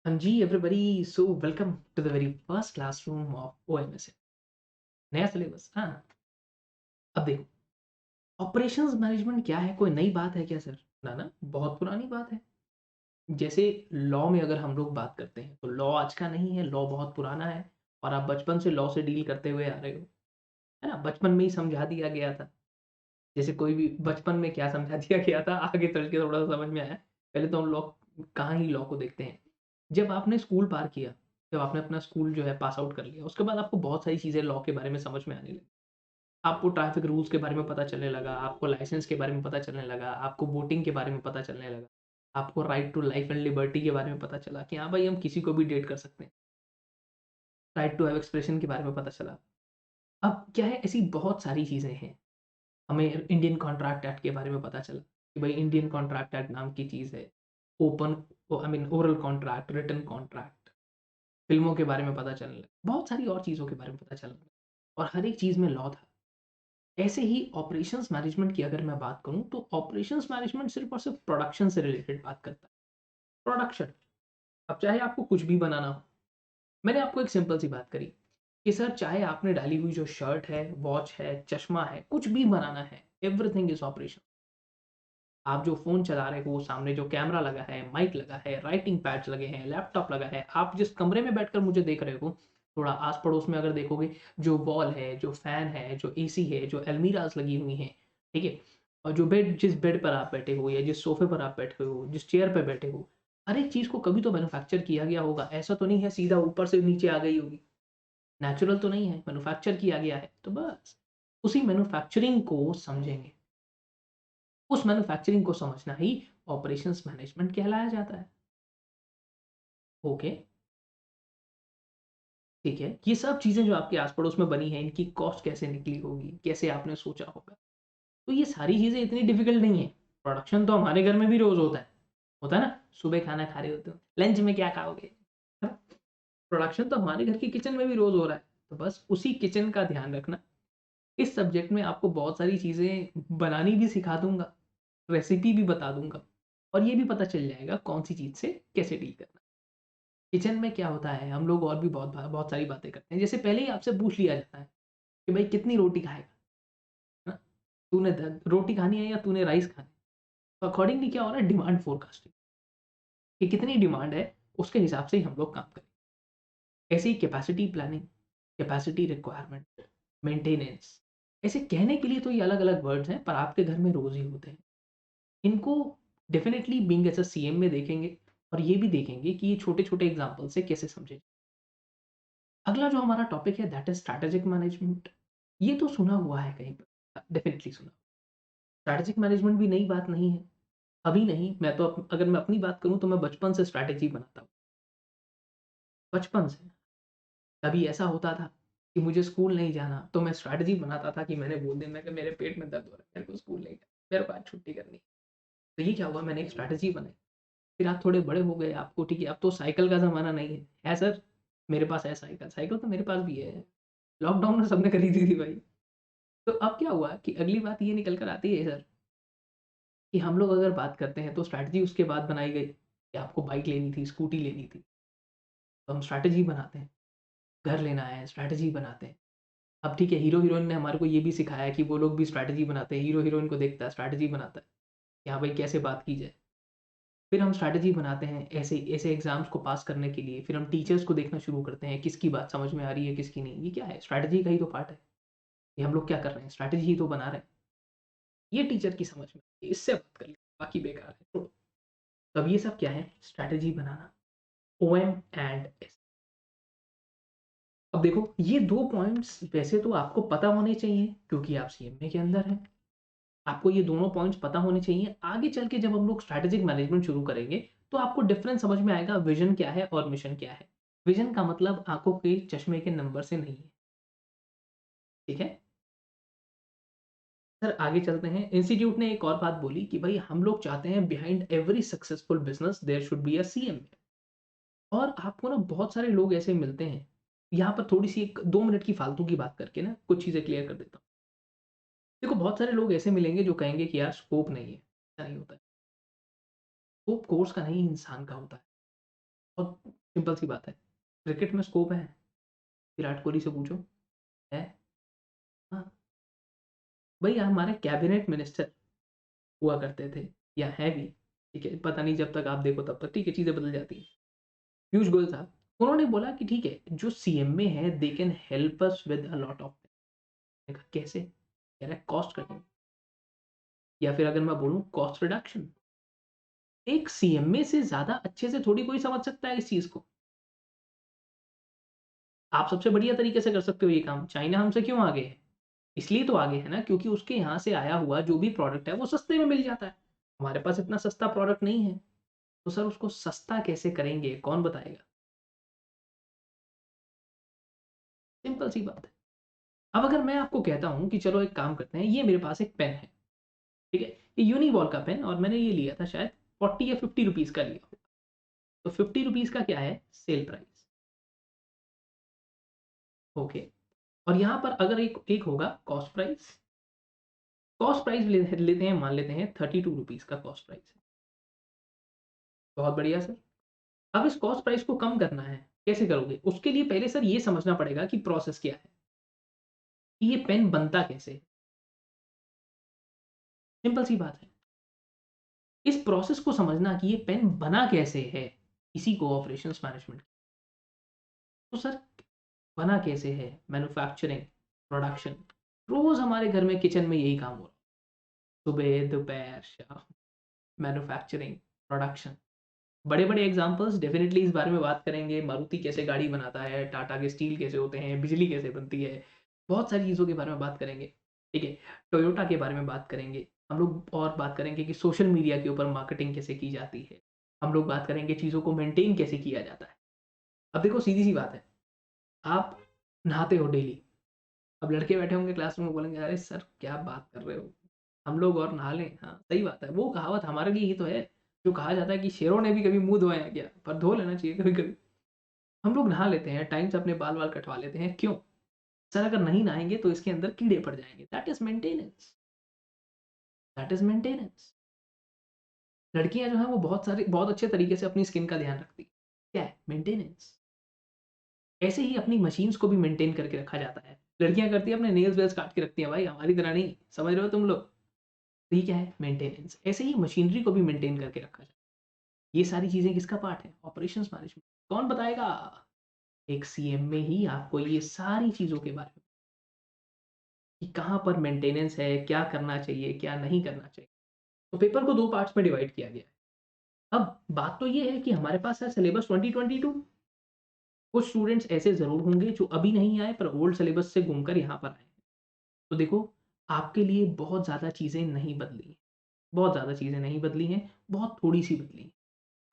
हाँ जी everybody, so welcome to the very first classroom of OMS. नया सिलेबस। हाँ, अब देखो, ऑपरेशंस मैनेजमेंट क्या है? कोई नई बात है क्या सर? ना ना, बहुत पुरानी बात है। जैसे लॉ में अगर हम लोग बात करते हैं तो लॉ आज का नहीं है, लॉ बहुत पुराना है। और आप बचपन से लॉ से डील करते हुए आ रहे हो, है ना? बचपन में ही समझा दिया गया था। जैसे कोई भी बचपन में क्या समझा दिया गया था, आगे चल के थोड़ा सा समझ में आया। पहले तो हम लॉ, कहाँ ही लॉ को देखते हैं। जब आपने स्कूल पार किया, जब आपने अपना स्कूल जो है पास आउट कर लिया, उसके बाद आपको बहुत सारी चीज़ें लॉ के बारे में समझ में आने लगी। आपको ट्रैफिक रूल्स के बारे में पता चलने लगा, आपको लाइसेंस के बारे में पता चलने लगा, आपको वोटिंग के बारे में पता चलने लगा, आपको right to life and liberty के बारे में पता चला कि हाँ भाई, हम किसी को भी डेट कर सकते हैं। राइट टू हैव एक्सप्रेशन के बारे में पता चला। अब क्या है, ऐसी बहुत सारी चीज़ें हैं। हमें इंडियन कॉन्ट्रैक्ट एक्ट के बारे में पता चला कि भाई इंडियन कॉन्ट्रैक्ट एक्ट नाम की चीज़ है। Open, I mean oral contract, written contract, फ़िल्मों के बारे में पता चलने लगा, बहुत सारी और चीज़ों के बारे में पता चलने लगा और हर एक चीज़ में लॉ था। ऐसे ही ऑपरेशंस मैनेजमेंट की अगर मैं बात करूँ तो ऑपरेशंस मैनेजमेंट सिर्फ़ और सिर्फ़ प्रोडक्शन से रिलेटेड बात करता है। प्रोडक्शन, अब चाहे आपको कुछ भी बनाना हो। मैंने आपको एक सिंपल सी बात करी कि सर चाहे आपने डाली हुई जो शर्ट है, वॉच है, चश्मा है, कुछ भी बनाना है, एवरीथिंग इज़ ऑपरेशन। आप जो फ़ोन चला रहे हो, सामने जो कैमरा लगा है, माइक लगा है, राइटिंग पैड्स लगे हैं, लैपटॉप लगा है, आप जिस कमरे में बैठकर मुझे देख रहे हो, थोड़ा आस-पड़ोस में अगर देखोगे, जो वॉल है, जो फ़ैन है, जो एसी है, जो अलमीराज़ लगी हुई हैं, ठीक है? और जो जिस बेड पर आप बैठे हो या जिस सोफ़े पर आप बैठे हो, जिस चेयर पे बैठे हो, हर एक चीज़ को कभी तो मैन्युफैक्चर किया गया होगा। ऐसा तो नहीं है सीधा ऊपर से नीचे आ गई होगी। नेचुरल तो नहीं है, मैन्युफैक्चर किया गया है। तो बस उसी मैन्युफैक्चरिंग को समझेंगे। उस मैन्युफैक्चरिंग को समझना ही ऑपरेशंस मैनेजमेंट कहलाया जाता है। ओके, ठीक है। ये सब चीज़ें जो आपके आस-पड़ोस में बनी हैं, इनकी कॉस्ट कैसे निकली होगी, कैसे आपने सोचा होगा। तो ये सारी चीज़ें इतनी डिफ़िकल्ट नहीं है। प्रोडक्शन तो हमारे घर में भी रोज़ होता है। होता है ना? सुबह खाना खा रहे होते हो, लंच में क्या खाओगे? है ना? प्रोडक्शन तो हमारे घर के किचन में भी रोज़ हो रहा है। तो बस उसी किचन का ध्यान रखना। इस सब्जेक्ट में आपको बहुत सारी चीज़ें बनानी भी सिखा दूँगा, रेसिपी भी बता दूँगा और ये भी पता चल जाएगा कौन-सी चीज़ से कैसे डील करना है। किचन में क्या होता है, हम लोग और भी बहुत सारी बातें करते हैं। जैसे पहले ही आपसे पूछ लिया जाता है कि भाई कितनी रोटी खाएगा? है ना? तूने द रोटी खानी है या तूने राइस खाना है? तो अकॉर्डिंगली क्या हो रहा है, डिमांड फोरकास्टिंग, कि कितनी डिमांड है, उसके हिसाब से ही हम लोग काम करें। ऐसे ही capacity planning, capacity requirement, maintenance, ऐसे कहने के लिए तो ये अलग-अलग वर्ड्स हैं, पर आपके घर में रोज़ ही होते हैं। इनको definitely being as a CM में देखेंगे और ये भी देखेंगे कि ये छोटे-छोटे एग्ज़ाम्पल से कैसे समझे। अगला जो हमारा टॉपिक है दैट इज़ स्ट्रैटेजिक मैनेजमेंट। ये तो सुना हुआ है कहीं पर, डेफिनिटली सुना। स्ट्रैटेजिक मैनेजमेंट भी नई बात नहीं है। अभी नहीं, मैं तो अगर मैं अपनी बात करूँ तो मैं बचपन से स्ट्रैटेजी बनाता हूँ। बचपन से। कभी ऐसा होता था कि मुझे स्कूल नहीं जाना, तो मैं स्ट्रैटेजी बनाता था कि मैंने बोल दिया, मैं कहा मेरे पेट में दर्द हो रहा है, मेरे को स्कूल नहीं जाना, मेरे को आज छुट्टी करनी है। तो ये क्या हुआ, मैंने एक स्ट्रैटेजी बनाई। फिर आप थोड़े बड़े हो गए, आपको ठीक है, अब तो साइकिल का ज़माना नहीं है। है सर, मेरे पास है साइकिल, साइकिल तो मेरे पास भी है। लॉकडाउन में सबने खरीदी थी भाई। तो अब क्या हुआ कि अगली बात ये निकल कर आती है सर, कि हम लोग अगर बात करते हैं तो स्ट्रैटेजी उसके बाद बनाई गई कि आपको बाइक लेनी थी, स्कूटी लेनी थी। तो हम स्ट्रैटेजी बनाते हैं, घर लेना है, स्ट्रैटेजी बनाते हैं। अब ठीक है, हीरो-हीरोइन ने हमारे को ये भी सिखाया कि वो लोग भी स्ट्रैटेजी बनाते हैं। हीरो-हीरोइन को देखता है, स्ट्रैटेजी बनाता है कि हाँ भाई, कैसे बात की जाए। फिर हम स्ट्रैटेजी बनाते हैं ऐसे ऐसे एग्ज़ाम्स को पास करने के लिए। फिर हम टीचर्स को देखना शुरू करते हैं, किसकी बात समझ में आ रही है, किसकी नहीं। ये क्या है? स्ट्रैटेजी का ही तो पार्ट है। ये हम लोग क्या कर रहे हैं? स्ट्रैटेजी ही तो बना रहे हैं। ये टीचर की समझ में आती है, इससे बात कर ली, बाकी बेकार है, छोड़ो। तो अब ये सब क्या है? स्ट्रैटेजी बनाना। OM and S. अब देखो, ये 2 पॉइंट्स वैसे तो आपको पता होने चाहिए क्योंकि आप सीएमए के अंदर हैं। आपको ये दोनों पॉइंट्स पता होने चाहिए। आगे चल के जब हम लोग स्ट्रैटेजिक मैनेजमेंट शुरू करेंगे, तो आपको डिफरेंस समझ में आएगा, विज़न क्या है और मिशन क्या है। विज़न का मतलब आँखों के चश्मे के नंबर से नहीं है, ठीक है? सर आगे चलते हैं। इंस्टीट्यूट ने एक और बात बोली कि भई हम लोग चाहते हैं behind every successful business there should be a CMA. और आपको ना बहुत सारे लोग ऐसे मिलते हैं। यहाँ पर थोड़ी-सी एक 2 मिनट की फालतू की बात करके ना कुछ चीज़ें क्लियर कर देता हूँ। देखो, बहुत सारे लोग ऐसे मिलेंगे जो कहेंगे कि यार स्कोप नहीं है, ऐसा नहीं होता है। स्कोप कोर्स का नहीं, इंसान का होता है। और सिंपल सी बात है, क्रिकेट में स्कोप है, विराट कोहली से पूछो, है? हाँ, भाई हमारे कैबिनेट मिनिस्टर हुआ करते थे या हैं भी, ठीक है, पता नहीं जब तक आप देखो तब तक, ठीक है, चीज़ें बदल जाती हैं। पीयूष गोयल साहब, उन्होंने बोला कि ठीक है, जो सीएमए है they can help us with a lot of, कैसे? कह रहा है कॉस्ट कटिंग, या फिर अगर मैं बोलूँ कॉस्ट रिडक्शन। एक सीएमए से ज़्यादा अच्छे से थोड़ी कोई समझ सकता है इस चीज़ को। आप सबसे बढ़िया तरीके से कर सकते हो ये काम। चाइना हमसे क्यों आगे है? इसलिए तो आगे है ना, क्योंकि उसके यहाँ से आया हुआ जो भी प्रोडक्ट है वो सस्ते में मिल जाता है। हमारे पास इतना सस्ता प्रोडक्ट नहीं है, तो सर उसको सस्ता कैसे करेंगे, कौन बताएगा? सिंपल सी बात है। अब अगर मैं आपको कहता हूँ कि चलो एक काम करते हैं, ये मेरे पास एक पेन है, ठीक है? ये यूनिवॉल का पेन, और मैंने ये लिया था शायद 40 या 50 रुपीज़ का लिया होगा। तो 50 रुपीज़ का क्या है? Sale price. ओके। और यहाँ पर अगर एक एक होगा कॉस्ट प्राइस। कॉस्ट प्राइस लेते हैं, मान लेते हैं 32 रुपीज़ का कॉस्ट प्राइस है। बहुत बढ़िया सर। अब इस कॉस्ट प्राइस को कम करना है, कैसे करोगे? उसके लिए पहले सर ये समझना पड़ेगा कि प्रोसेस क्या है, कि ये पेन बनता कैसे है? सिंपल सी बात है। इस प्रोसेस को समझना कि ये पेन बना कैसे है, इसी को ऑपरेशंस मैनेजमेंट। तो सर बना कैसे है? Manufacturing, production. रोज़ हमारे घर में किचन में यही काम हो रहा है। सुबह, दोपहर, शाम, मैन्युफैक्चरिंग, प्रोडक्शन। बड़े-बड़े एग्ज़ाम्पल्स डेफ़िनिटली इस बारे में बात करेंगे, मारुति कैसे गाड़ी बनाता है, टाटा के स्टील कैसे होते हैं, बिजली कैसे बनती है, बहुत सारी चीज़ों के बारे में बात करेंगे, ठीक है? टोयोटा के बारे में बात करेंगे, हम लोग और बात करेंगे कि सोशल मीडिया के ऊपर मार्केटिंग कैसे की जाती है, हम लोग बात करेंगे चीज़ों को मेंटेन कैसे किया जाता है। अब देखो सीधी-सी बात है, आप नहाते हो डेली, अब लड़के बैठे होंगे क्लासरूम में बोलेंगे, "अरे सर क्या बात कर रहे हो? हम लोग और नहा लें।" हाँ, सही बात है, वो कहावत हमारे लिए ही तो है, जो कहा जाता है कि शेरों ने भी कभी मुँह धोया है क्या? पर धो लेना चाहिए कभी-कभी। हम लोग नहा लेते हैं, टाइम से अपने बाल-वाल कटवा लेते हैं, क्यों? सर अगर नहीं नहाएँगे तो इसके अंदर कीड़े पड़ जाएँगे। That is maintenance, that is maintenance. लड़कियाँ जो हैं वो बहुत अच्छे तरीके से अपनी स्किन का ध्यान रखती हैं। क्या है? मेंटेनेंस। ऐसे ही अपनी मशीन्स को भी मेंटेन करके रखा जाता है। लड़कियाँ करती हैं अपने नेल्स-वेल्स काट के रखती हैं भाई, हमारी तरह नहीं, समझ रहे हो तुम लोग? तो ये क्या है? मेंटेनेंस। ऐसे ही मशीनरी को भी मेंटेन करके रखा जाता है। ये सारी चीज़ें किसका पार्ट है? Operations management. कौन बताएगा? एक सीएमए ही आपको ये सारी चीज़ों के बारे में, कि कहाँ पर मेंटेनेंस है, क्या करना चाहिए, क्या नहीं करना चाहिए। तो पेपर को 2 पार्ट्स में डिवाइड किया गया है। अब बात तो ये है कि हमारे पास है सिलेबस 2022। कुछ स्टूडेंट्स ऐसे ज़रूर होंगे जो अभी नहीं आए पर ओल्ड सिलेबस से घूमकर यहाँ पर आए हैं। तो देखो, आपके लिए बहुत ज़्यादा चीज़ें नहीं बदली हैं, बहुत ज़्यादा चीज़ें नहीं बदली हैं, बहुत थोड़ी-सी बदली हैं।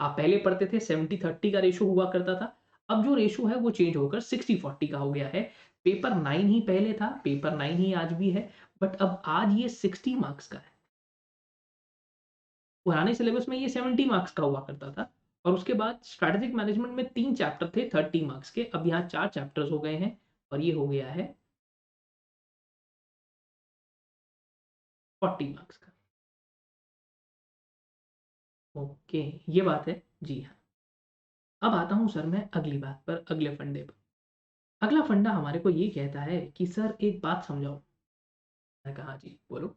आप पहले पढ़ते थे 70-30 का रेशो हुआ करता था, अब जो रेशो है वो चेंज होकर 60-40 का हो गया है। पेपर 9 ही पहले था, पेपर 9 ही आज भी है, बट अब आज ये 60 मार्क्स का है। पुराने सिलेबस में ये 70 मार्क्स का हुआ करता था, और उसके बाद स्ट्रैटेजिक मैनेजमेंट में 3 चैप्टर थे 30 मार्क्स के, अब यहाँ 4 चैप्टर्स हो गए हैं और ये हो गया है 40 मार्क्स का। ओके, ये बात है। जी हाँ। अब आता हूँ सर मैं अगली बात पर, अगले फंडे पर। अगला फंडा हमारे को ये कहता है कि सर एक बात समझाओ। मैंने कहा, हाँ जी, बोलो।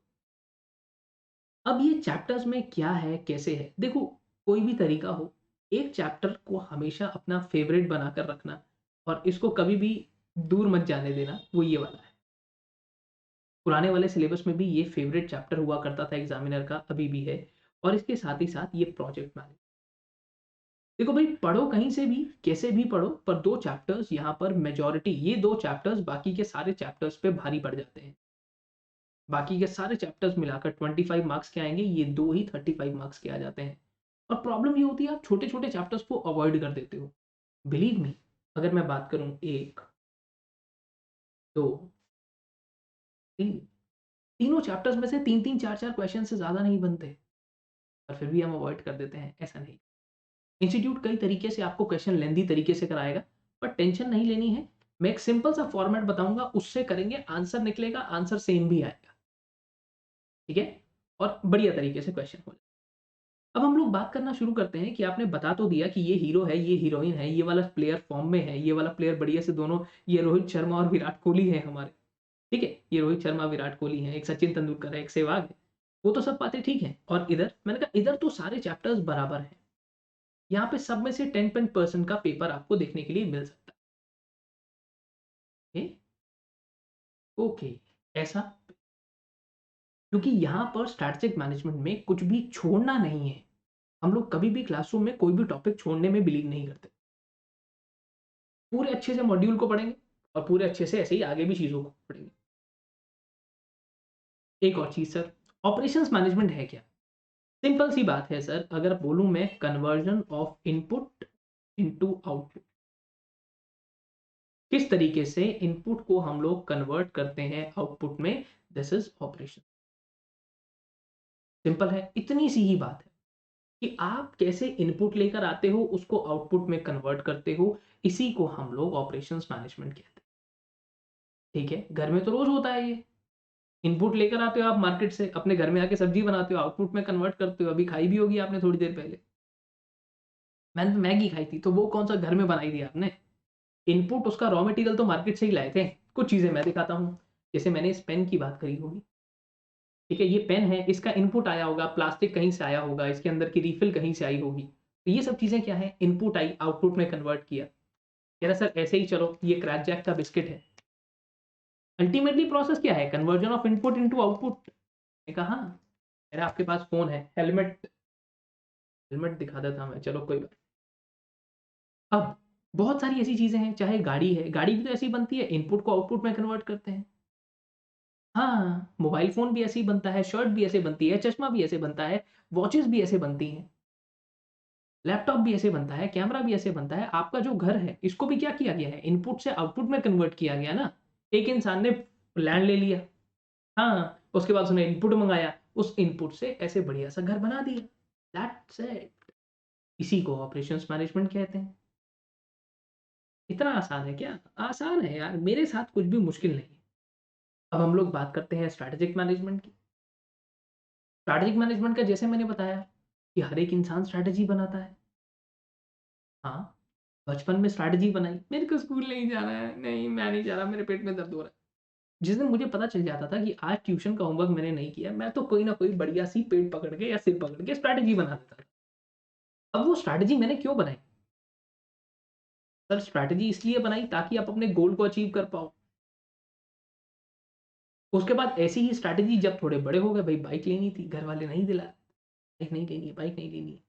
अब ये चैप्टर्स में क्या है, कैसे है? देखो, कोई भी तरीका हो, एक चैप्टर को हमेशा अपना फ़ेवरेट बनाकर रखना और इसको कभी भी दूर मत जाने देना, वो ये वाला है। पुराने वाले सिलेबस में भी ये फ़ेवरेट चैप्टर हुआ करता था एग्ज़ामिनर का, अभी भी है, और इसके साथ ही साथ ये प्रोजेक्ट मैनेजमेंट। देखो भाई, पढ़ो कहीं से भी, कैसे भी पढ़ो, पर 2 चैप्टर्स यहाँ पर मेजॉरिटी, ये 2 चैप्टर्स बाकी के सारे चैप्टर्स पे भारी पड़ जाते हैं। बाकी के सारे चैप्टर्स मिलाकर 25 मार्क्स के आएँगे, ये 2 ही 35 मार्क्स के आ जाते हैं। और प्रॉब्लम ये होती है आप छोटे-छोटे चैप्टर्स को अवॉइड कर देते हो। बिलीव मी, अगर मैं बात करूँ 1, 2, 3, तीनों चैप्टर्स में से 3-3 4-4 क्वेश्चन से ज़्यादा नहीं बनते, पर फिर भी हम अवॉइड कर देते हैं, ऐसा नहीं। इंस्टीट्यूट कई तरीके से आपको क्वेश्चन लेंथी तरीके से कराएगा, पर टेंशन नहीं लेनी है। मैं एक सिंपल सा फॉर्मेट बताऊँगा, उससे करेंगे, आंसर निकलेगा, आंसर सेम भी आएगा, ठीक है? और बढ़िया तरीके से क्वेश्चन हो जाएगा। अब हम लोग बात करना शुरू करते हैं कि आपने बता तो दिया कि ये हीरो है, ये हीरोइन है, ये वाला प्लेयर फॉर्म में है, ये वाला प्लेयर बढ़िया से दोनों, ये रोहित शर्मा और विराट कोहली है हमारे, ठीक है? ये रोहित शर्मा, विराट कोहली हैं, एक सचिन तेंदुलकर है, एक सहवाग है। वो तो सब बातें ठीक हैं और इधर मैंने कहा इधर तो सारे चैप्टर्स बराबर हैं। यहाँ पे सब में से 10% का पेपर आपको देखने के लिए मिल सकता है। ओके, ऐसा क्योंकि यहाँ पर स्ट्रैटेजिक मैनेजमेंट में कुछ भी छोड़ना नहीं है। हम लोग कभी भी क्लासरूम में कोई भी टॉपिक छोड़ने में बिलीव नहीं करते। पूरे अच्छे से मॉड्यूल को पढ़ेंगे और पूरे अच्छे से ऐसे ही आगे भी चीज़ों को पढ़ेंगे। एक और चीज़ सर, ऑपरेशंस मैनेजमेंट है क्या? सिंपल सी बात है सर, अगर बोलूँ मैं conversion of input into output. किस तरीके से इनपुट को हम लोग कन्वर्ट करते हैं आउटपुट में, दिस इज ऑपरेशन। सिंपल है, इतनी सी ही बात है कि आप कैसे इनपुट लेकर आते हो, उसको आउटपुट में कन्वर्ट करते हो, इसी को हम लोग ऑपरेशंस मैनेजमेंट कहते हैं। ठीक है, घर में तो रोज होता है ये। इनपुट लेकर आते हो आप मार्केट से, अपने घर में आके सब्जी बनाते हो, आउटपुट में कन्वर्ट करते हो। अभी खाई भी होगी आपने थोड़ी देर पहले, मैंने तो मैगी खाई थी, तो वो कौन सा घर में बनाई थी आपने? इनपुट उसका रॉ मटेरियल तो मार्केट से ही लाए थे। कुछ चीजें मैं दिखाता हूँ, जैसे मैंने इस पेन की बात करी होगी, ठीक है? ये पेन है, इसका इनपुट आया होगा, प्लास्टिक कहीं से आया होगा, इसके अंदर की रिफिल कहीं से आई होगी। तो ये सब चीजें क्या है, इनपुट आई, आउटपुट में कन्वर्ट किया। कह रहा सर ऐसे ही चलो, ये क्रैक जैक का बिस्किट है। अल्टीमेटली प्रोसेस क्या है, conversion of input into output. मैंने कहा हाँ, मेरा आपके पास फोन है, हेलमेट, हेलमेट दिखा देता मैं, चलो कोई बात। अब बहुत सारी ऐसी चीजें हैं, चाहे गाड़ी है, गाड़ी भी तो ऐसी बनती है, इनपुट को आउटपुट में कन्वर्ट करते हैं। हाँ, मोबाइल फ़ोन भी ऐसे ही बनता है, शर्ट भी ऐसे बनती है, चश्मा भी ऐसे बनता है, वॉचेस भी ऐसे बनती हैं, लैपटॉप भी ऐसे बनता है, कैमरा भी ऐसे बनता है। आपका जो घर है, इसको भी क्या किया गया है, इनपुट से आउटपुट में कन्वर्ट किया गया ना। एक इंसान ने लैंड ले लिया, हाँ, उसके बाद उसने इनपुट मँगाया, उस इनपुट से ऐसे बढ़िया-सा घर बना दिया। That's it. इसी को ऑपरेशंस मैनेजमेंट कहते हैं। इतना आसान है क्या? आसान है यार, मेरे साथ कुछ भी मुश्किल नहीं है। अब हम लोग बात करते हैं स्ट्रैटेजिक मैनेजमेंट की। स्ट्रैटेजिक मैनेजमेंट का जैसे मैंने बताया कि हर एक इंसान स्ट्रैटेजी बनाता है। हाँ, बचपन में स्ट्रैटेजी बनाई, मेरे को स्कूल नहीं जाना है, नहीं मैं नहीं जा रहा, मेरे पेट में दर्द हो रहा है। जिस दिन मुझे पता चल जाता था कि आज ट्यूशन का होमवर्क मैंने नहीं किया, मैं तो कोई ना कोई बढ़िया-सी पेट पकड़ के या सिर पकड़ के स्ट्रैटेजी बना देता था। अब वो स्ट्रैटेजी मैंने क्यों बनाई? सर स्ट्रैटेजी इसलिए बनाई ताकि आप अपने गोल को अचीव कर पाओ। उसके बाद ऐसी ही स्ट्रैटेजी जब थोड़े बड़े हो गए, भई बाइक लेनी थी, घर वाले नहीं दिलाए, बाइक नहीं लेनी है, बाइक नहीं लेनी है।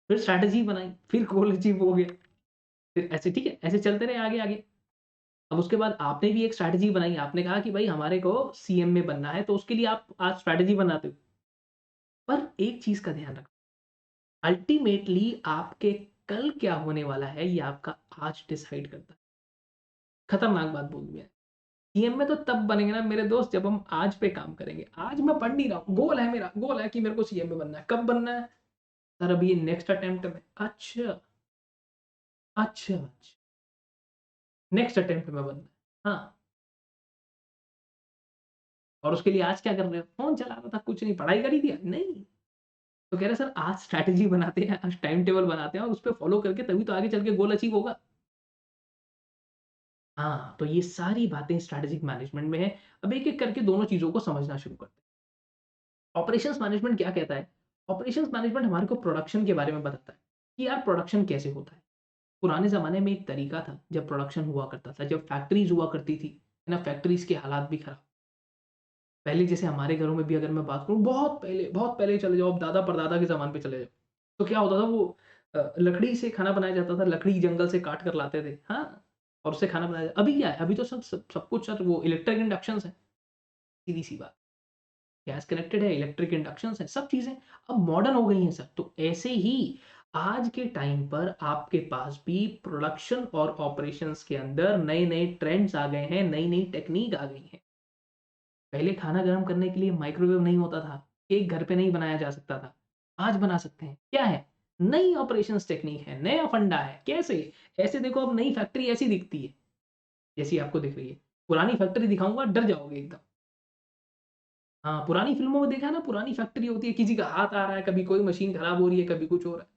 फिर स्ट्रैटेजी बनाई, फिर गोल अचीव हो गया। फिर ऐसे ठीक है, ऐसे चलते रहे आगे, आगे। अब उसके बाद आपने भी एक स्ट्रैटेजी बनाई, आपने कहा कि भाई हमारे को सीएम में बनना है, तो उसके लिए आप आज स्ट्रैटेजी बनाते हो। पर एक चीज़ का ध्यान रखना, अल्टीमेटली आपके कल क्या होने वाला है, ये आपका आज डिसाइड करता है। खतरनाक बात बोल दी मैंने। सीएम में तो तब बनेंगे ना मेरे दोस्त, जब हम आज पे काम करेंगे। आज मैं पढ़ नहीं रहा हूँ, गोल है मेरा, गोल है कि मेरे को सीएम में बनना है। कब बनना है? सर अभी नेक्स्ट अटेम्प्ट में। अच्छा, अच्छा, अच्छा। नेक्स्ट अटेम्प्ट में बनना है। हाँ, और उसके लिए आज क्या कर रहे हो? फ़ोन चला रहा था, कुछ नहीं, पढ़ाई कर ही दिया? नहीं। तो कह रहे सर आज स्ट्रैटेजी बनाते हैं, आज टाइम टेबल बनाते हैं और उसपे फॉलो करके तभी तो आगे चल के गोल अचीव होगा। हाँ, तो ये सारी बातें स्ट्रैटेजिक मैनेजमेंट में है। अब एक-एक करके दोनों चीज़ों को समझना शुरू करते हैं। ऑपरेशंस मैनेजमेंट क्या कहता है? ऑपरेशंस मैनेजमेंट हमारे को प्रोडक्शन के बारे में बताता है कि यार प्रोडक्शन कैसे होता है। पुराने ज़माने में एक तरीका था जब प्रोडक्शन हुआ करता था, जब फैक्ट्रीज़ हुआ करती थी, है ना? फैक्ट्रीज़ के हालात भी खराब। पहले जैसे हमारे घरों में भी अगर मैं बात करूँ, बहुत पहले चले जाओ, अब दादा-परदादा के ज़माने पे चले जाओ। तो क्या होता था वो लकड़ी से खाना बनाया जाता था, लकड़ी जंगल से काट कर लाते थे, हाँ? और उससे खाना बनाया अभी क्या है? अभी तो सब कुछ सर वो इलेक्ट्रिक इंडक्शंस है, सीधी-सी बात। गैस कनेक्टेड है, इलेक्ट्रिक इंडक्शंस है, सब चीज़ें अब मॉडर्न हो गई हैं सर। तो ऐसे ही आज के टाइम पर आपके पास भी प्रोडक्शन और ऑपरेशंस के अंदर नए-नए ट्रेंड्स आ गए हैं, नई-नई टेक्नीक आ गई हैं। पहले खाना गरम करने के लिए माइक्रोवेव नहीं होता था, केक घर पे नहीं बनाया जा सकता था। आज बना सकते हैं। क्या है? नई ऑपरेशंस टेक्नीक है, नया फंडा है। कैसे? ऐसे देखो, अब नई फैक्ट्री ऐसी दिखती है, जैसी आपको दिख रही है। पुरानी फैक्ट्री दिखाऊँगा, डर जाओगे एकदम। हाँ, पुरानी फ़िल्मों में देखा है ना, पुरानी फैक्ट्री होती है, किसी का हाथ आ रहा है, कभी कोई मशीन खराब हो रही है, कभी कुछ हो रहा है।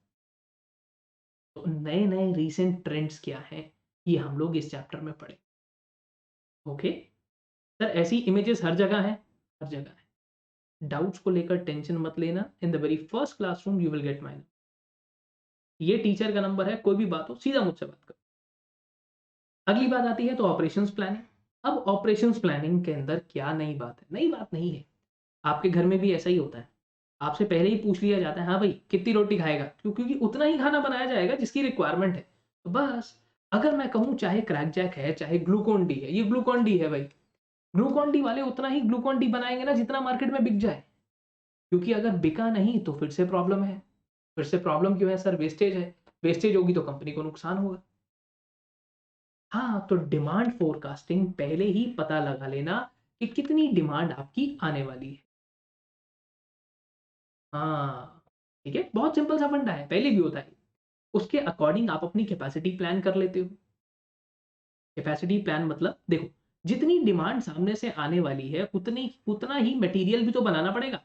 तो नए-नए रीसेंट ट्रेंड्स क्या हैं, ये हम लोग इस चैप्टर में पढ़ें। ओके? सर ऐसी इमेजेस हर जगह हैं, हर जगह है। डाउट्स को लेकर टेंशन मत लेना, in the very first classroom you will get my number. ये टीचर का नंबर है, कोई भी बात हो सीधा मुझसे बात करो। अगली बात आती है तो ऑपरेशंस प्लानिंग। अब ऑपरेशंस प्लानिंग के अंदर क्या नई बात है? नई बात नहीं है। आपके घर में भी ऐसा ही होता है। आपसे पहले ही पूछ लिया जाता है, हाँ भाई कितनी रोटी खाएगा? क्योंकि उतना ही खाना बनाया जाएगा जिसकी रिक्वायरमेंट है। तो बस, अगर मैं कहूँ चाहे क्रैक जैक है, चाहे ग्लूकोन डी है, ये ग्लूकोन डी है भाई। ग्लूकोन डी वाले उतना ही ग्लूकोन डी बनाएंगे ना जितना मार्केट में बिक जाए। क्योंकि अगर बिका नहीं तो फिर से प्रॉब्लम है। फिर से प्रॉब्लम क्यों है सर? वेस्टेज है। वेस्टेज होगी तो कंपनी को नुकसान होगा। हाँ, तो डिमांड फोरकास्टिंग पहले ही पता लगा लेना कि कितनी डिमांड आपकी आने वाली है। हाँ, ठीक है, बहुत सिंपल सा फंडा है, पहले भी होता है। उसके अकॉर्डिंग आप अपनी कैपेसिटी प्लान कर लेते हो। कैपेसिटी प्लान मतलब देखो, जितनी डिमांड सामने से आने वाली है उतनी उतना ही मटेरियल भी तो बनाना पड़ेगा।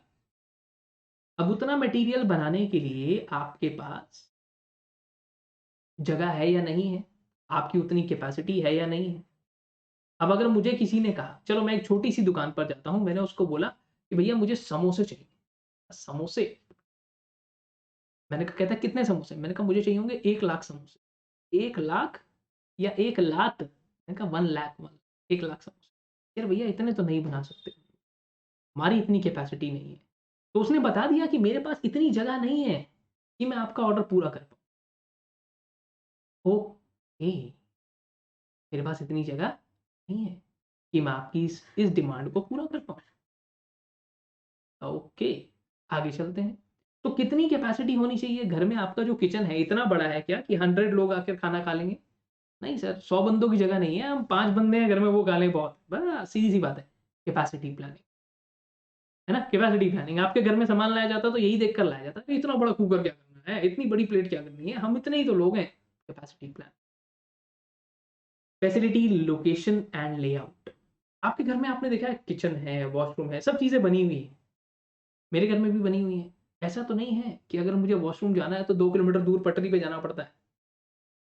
अब उतना मटेरियल बनाने के लिए आपके पास जगह है या नहीं है, आपकी उतनी कैपेसिटी है या नहीं है। अब अगर मुझे किसी ने कहा चलो मैं एक छोटी सी दुकान पर जाता हूँ, मैंने उसको बोला कि भैया मुझे समोसे चाहिए। समोसे? मैंने कहा, कहता कितने समोसे? मैंने कहा मुझे चाहिए होंगे 1 लाख समोसे। 1 लाख या 1 लाख? मैंने कहा 1 लाख, 1 लाख समोसे। यार भैया इतने तो नहीं बना सकते, हमारी इतनी कैपेसिटी नहीं है। तो उसने बता दिया कि मेरे पास इतनी जगह नहीं है कि मैं आपका ऑर्डर पूरा कर पाऊँ। ओके, मेरे पास इतनी जगह नहीं है कि मैं आपकी इस डिमांड को पूरा कर पाऊँ। ओके, आगे चलते हैं। तो कितनी कैपेसिटी होनी चाहिए? घर में आपका जो किचन है इतना बड़ा है क्या कि 100 लोग आकर खाना खा लेंगे? नहीं सर, 100 बंदों की जगह नहीं है, हम 5 बंदे हैं घर में, वो खा लें बहुत। बस सीधी-सी बात है, कैपेसिटी प्लानिंग, है ना? कैपेसिटी प्लानिंग, आपके घर में सामान लाया जाता है तो यही देखकर लाया जाता है, इतना बड़ा कुकर क्या करना है? इतनी बड़ी प्लेट क्या करनी है? हम इतने ही तो लोग हैं। Capacity plan. Facility, location and layout. आपके घर में आपने देखा है किचन है, वॉशरूम है, सब चीज़ें बनी हुई हैं। मेरे घर में भी बनी हुई हैं। ऐसा तो नहीं है कि अगर मुझे वॉशरूम जाना है तो 2 किलोमीटर दूर पटरी पे जाना पड़ता है।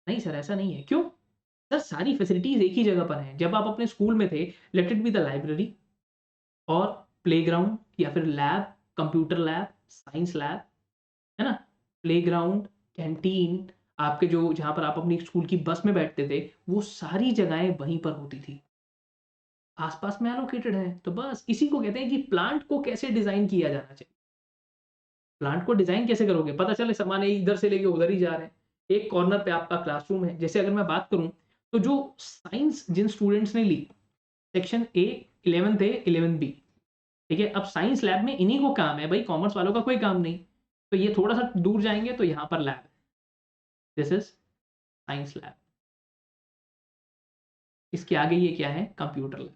नहीं सर, ऐसा नहीं है। क्यों? सर सारी फैसिलिटीज़ एक ही जगह पर हैं। जब आप अपने स्कूल में थे, let it be the library और प्लेग्राउंड या फिर lab, computer lab, science lab, है ना? प्लेग्राउंड, कैंटीन, आपके जो जहाँ पर आप अपनी स्कूल की बस में बैठते थे, वो सारी जगहें वहीं पर होती थी। आस-पास में एलोकेटेड है। तो बस इसी को कहते हैं कि प्लांट को कैसे डिज़ाइन किया जाना चाहिए। प्लांट को डिज़ाइन कैसे करोगे? पता चले सामान इधर से लेके उधर ही जा रहे हैं। एक कॉर्नर पे आपका क्लासरूम है। जैसे अगर मैं बात करूँ, तो जो साइंस जिन स्टूडेंट्स ने ली, section A 11th A, 11th B, ठीक है? अब साइंस लैब में इन्हीं को काम है, भाई कॉमर्स वालों का कोई काम नहीं। तो ये थोड़ा-सा दूर जाएँगे तो यहाँ पर लैब है। This is science lab. इसके आगे ये क्या है? Computer lab.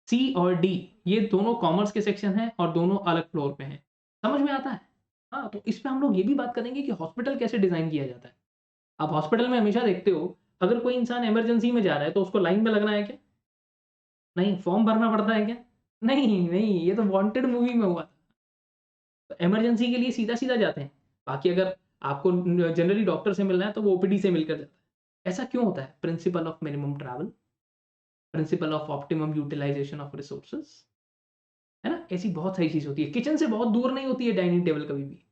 सी और डी ये दोनों कॉमर्स के सेक्शन हैं और दोनों अलग फ्लोर पे हैं। समझ में आता है? हाँ, तो इस पे हम लोग ये भी बात करेंगे कि हॉस्पिटल कैसे डिज़ाइन किया जाता है। आप हॉस्पिटल में हमेशा देखते हो, अगर कोई इंसान इमरजेंसी में जा रहा है तो उसको लाइन में लगना है क्या? नहीं। फॉर्म भरना पड़ता है क्या? नहीं, नहीं, ये तो वांटेड मूवी में हुआ था। तो इमरजेंसी के लिए सीधा-सीधा जाते हैं। बाकी अगर आपको जनरली डॉक्टर से मिलना है तो वो ओपीडी से मिलकर जाता है। ऐसा क्यों होता है? Principle of minimum travel, principle of optimum utilisation of resources, है ना? ऐसी बहुत सारी चीज़ होती है। किचन से बहुत दूर नहीं होती है डाइनिंग टेबल कभी भी।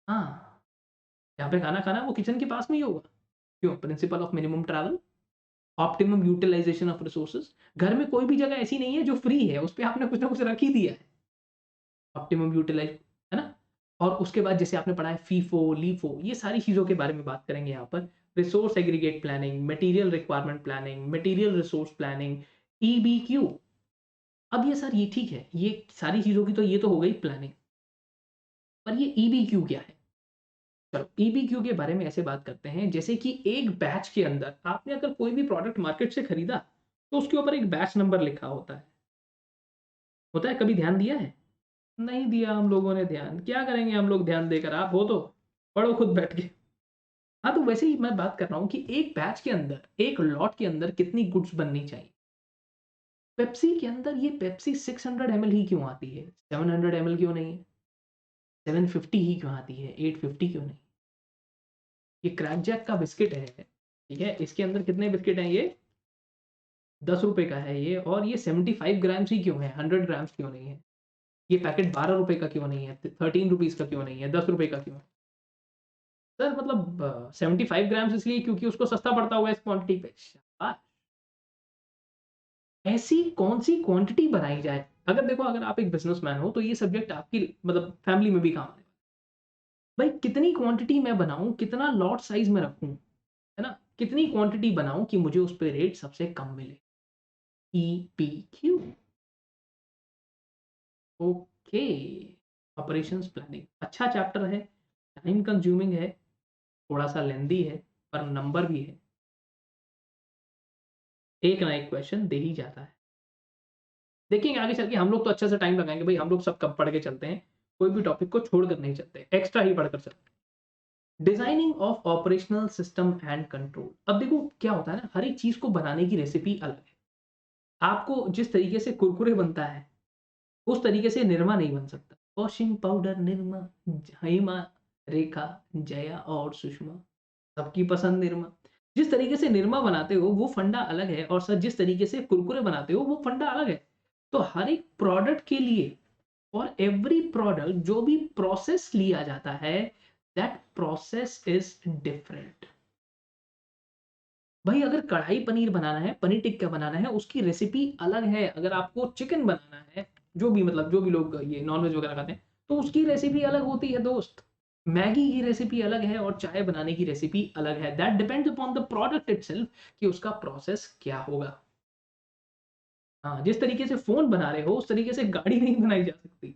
हाँ, जहाँ पे खाना खाना है वो किचन के पास में ही होगा। क्यों? Principle of minimum travel, optimum utilisation of resources. घर में कोई भी जगह ऐसी नहीं है जो फ्री है, उस पे आपने कुछ ना कुछ रख ही दिया है। ऑप्टिमम यूटिलाइज, है ना? और उसके बाद जैसे आपने पढ़ा है फीफो, लीफो, ये सारी चीज़ों के बारे में बात करेंगे यहाँ पर। Resource aggregate planning, material requirement planning, material resource planning, EBQ. अब ये सर ये ठीक है, ये सारी चीज़ों की तो ये तो हो गई प्लानिंग, पर ये ईबीक्यू क्या है? चलो ईबीक्यू के बारे में ऐसे बात करते हैं जैसे कि एक बैच के अंदर आपने अगर कोई भी प्रोडक्ट मार्केट से खरीदा, तो उसके ऊपर एक बैच नंबर लिखा होता है, कभी ध्यान दिया है? नहीं दिया हम लोगों ने ध्यान, क्या करेंगे हम लोग ध्यान देकर, आप हो तो पढ़ो खुद बैठ के। हाँ, तो वैसे ही मैं बात कर रहा हूँ कि एक बैच के अंदर, एक लॉट के अंदर कितनी गुड्स बननी चाहिए। पेप्सी के अंदर ये पेप्सी 600 ml ही क्यों आती है? 700 ml क्यों नहीं है? 750 ही क्यों आती है? 850 क्यों नहीं? ये क्रैक जैक का बिस्किट है, ठीक है? इसके अंदर कितने बिस्किट हैं ये? 10 रुपए का है ये, और ये 75 ग्राम्स ही क्यों है? 100 ग्राम्स क्यों नहीं है? ये पैकेट 12 रुपए का क्यों नहीं है? 13 रुपीज़ का क्यों नहीं है? 10 रुपए का क्यों है? सर मतलब 75 ग्राम्स इसलिए क्योंकि उसको सस्ता पड़ता होगा इस क्वांटिटी पे। शाबाश! ऐसी कौन-सी क्वांटिटी बनाई जाए? अगर देखो, अगर आप एक बिज़नेसमैन हो तो ये सब्जेक्ट आपकी मतलब फैमिली में भी काम आएगा। भाई कितनी क्वांटिटी मैं बनाऊँ, कितना लॉट साइज़ में रखूँ, है ना? कितनी क्वांटिटी बनाऊँ कि मुझे उस पे रेट सबसे कम मिले? ईपीक्यू। ओके। ऑपरेशंस प्लानिंग अच्छा चैप्टर है, टाइम कंज्यूमिंग है, थोड़ा-सा लेंथी है, पर नंबर भी है। एक ना एक क्वेश्चन दे ही जाता है। देखेंगे आगे चल के, हम लोग तो अच्छे से टाइम लगाएँगे भई, हम लोग सब कब पढ़ के चलते हैं, कोई भी टॉपिक को छोड़ कर नहीं चलते, एक्स्ट्रा ही पढ़कर चलते हैं। Designing of operational system and control. अब देखो क्या होता है ना, हर एक चीज़ को बनाने की रेसिपी अलग है। आपको जिस तरीके से कुरकुरे बनता है, उस तरीके से निरमा नहीं बन सकता। वॉशिंग पाउडर निरमा, हेमा, रेखा, जया और सुषमा, सबकी पसंद निरमा। जिस तरीके से निरमा बनाते हो वो फंडा अलग है, और सर जिस तरीके से कुरकुरे बनाते हो वो फंडा अलग है। तो हर एक प्रोडक्ट के लिए, और एवरी प्रोडक्ट जो भी प्रोसेस लिया जाता है, दैट प्रोसेस इज डिफरेंट। भाई अगर कढ़ाई पनीर बनाना है, पनीर टिक्का बनाना है, उसकी रेसिपी अलग है। अगर आपको चिकन बनाना है, जो भी मतलब जो भी लोग ये नॉन-वेज वगैरह खाते हैं, तो उसकी रेसिपी अलग होती है दोस्त। मैगी की रेसिपी अलग है और चाय बनाने की रेसिपी अलग है। That depends upon the product itself कि उसका प्रोसेस क्या होगा। हाँ, जिस तरीके से फ़ोन बना रहे हो, उस तरीके से गाड़ी नहीं बनाई जा सकती।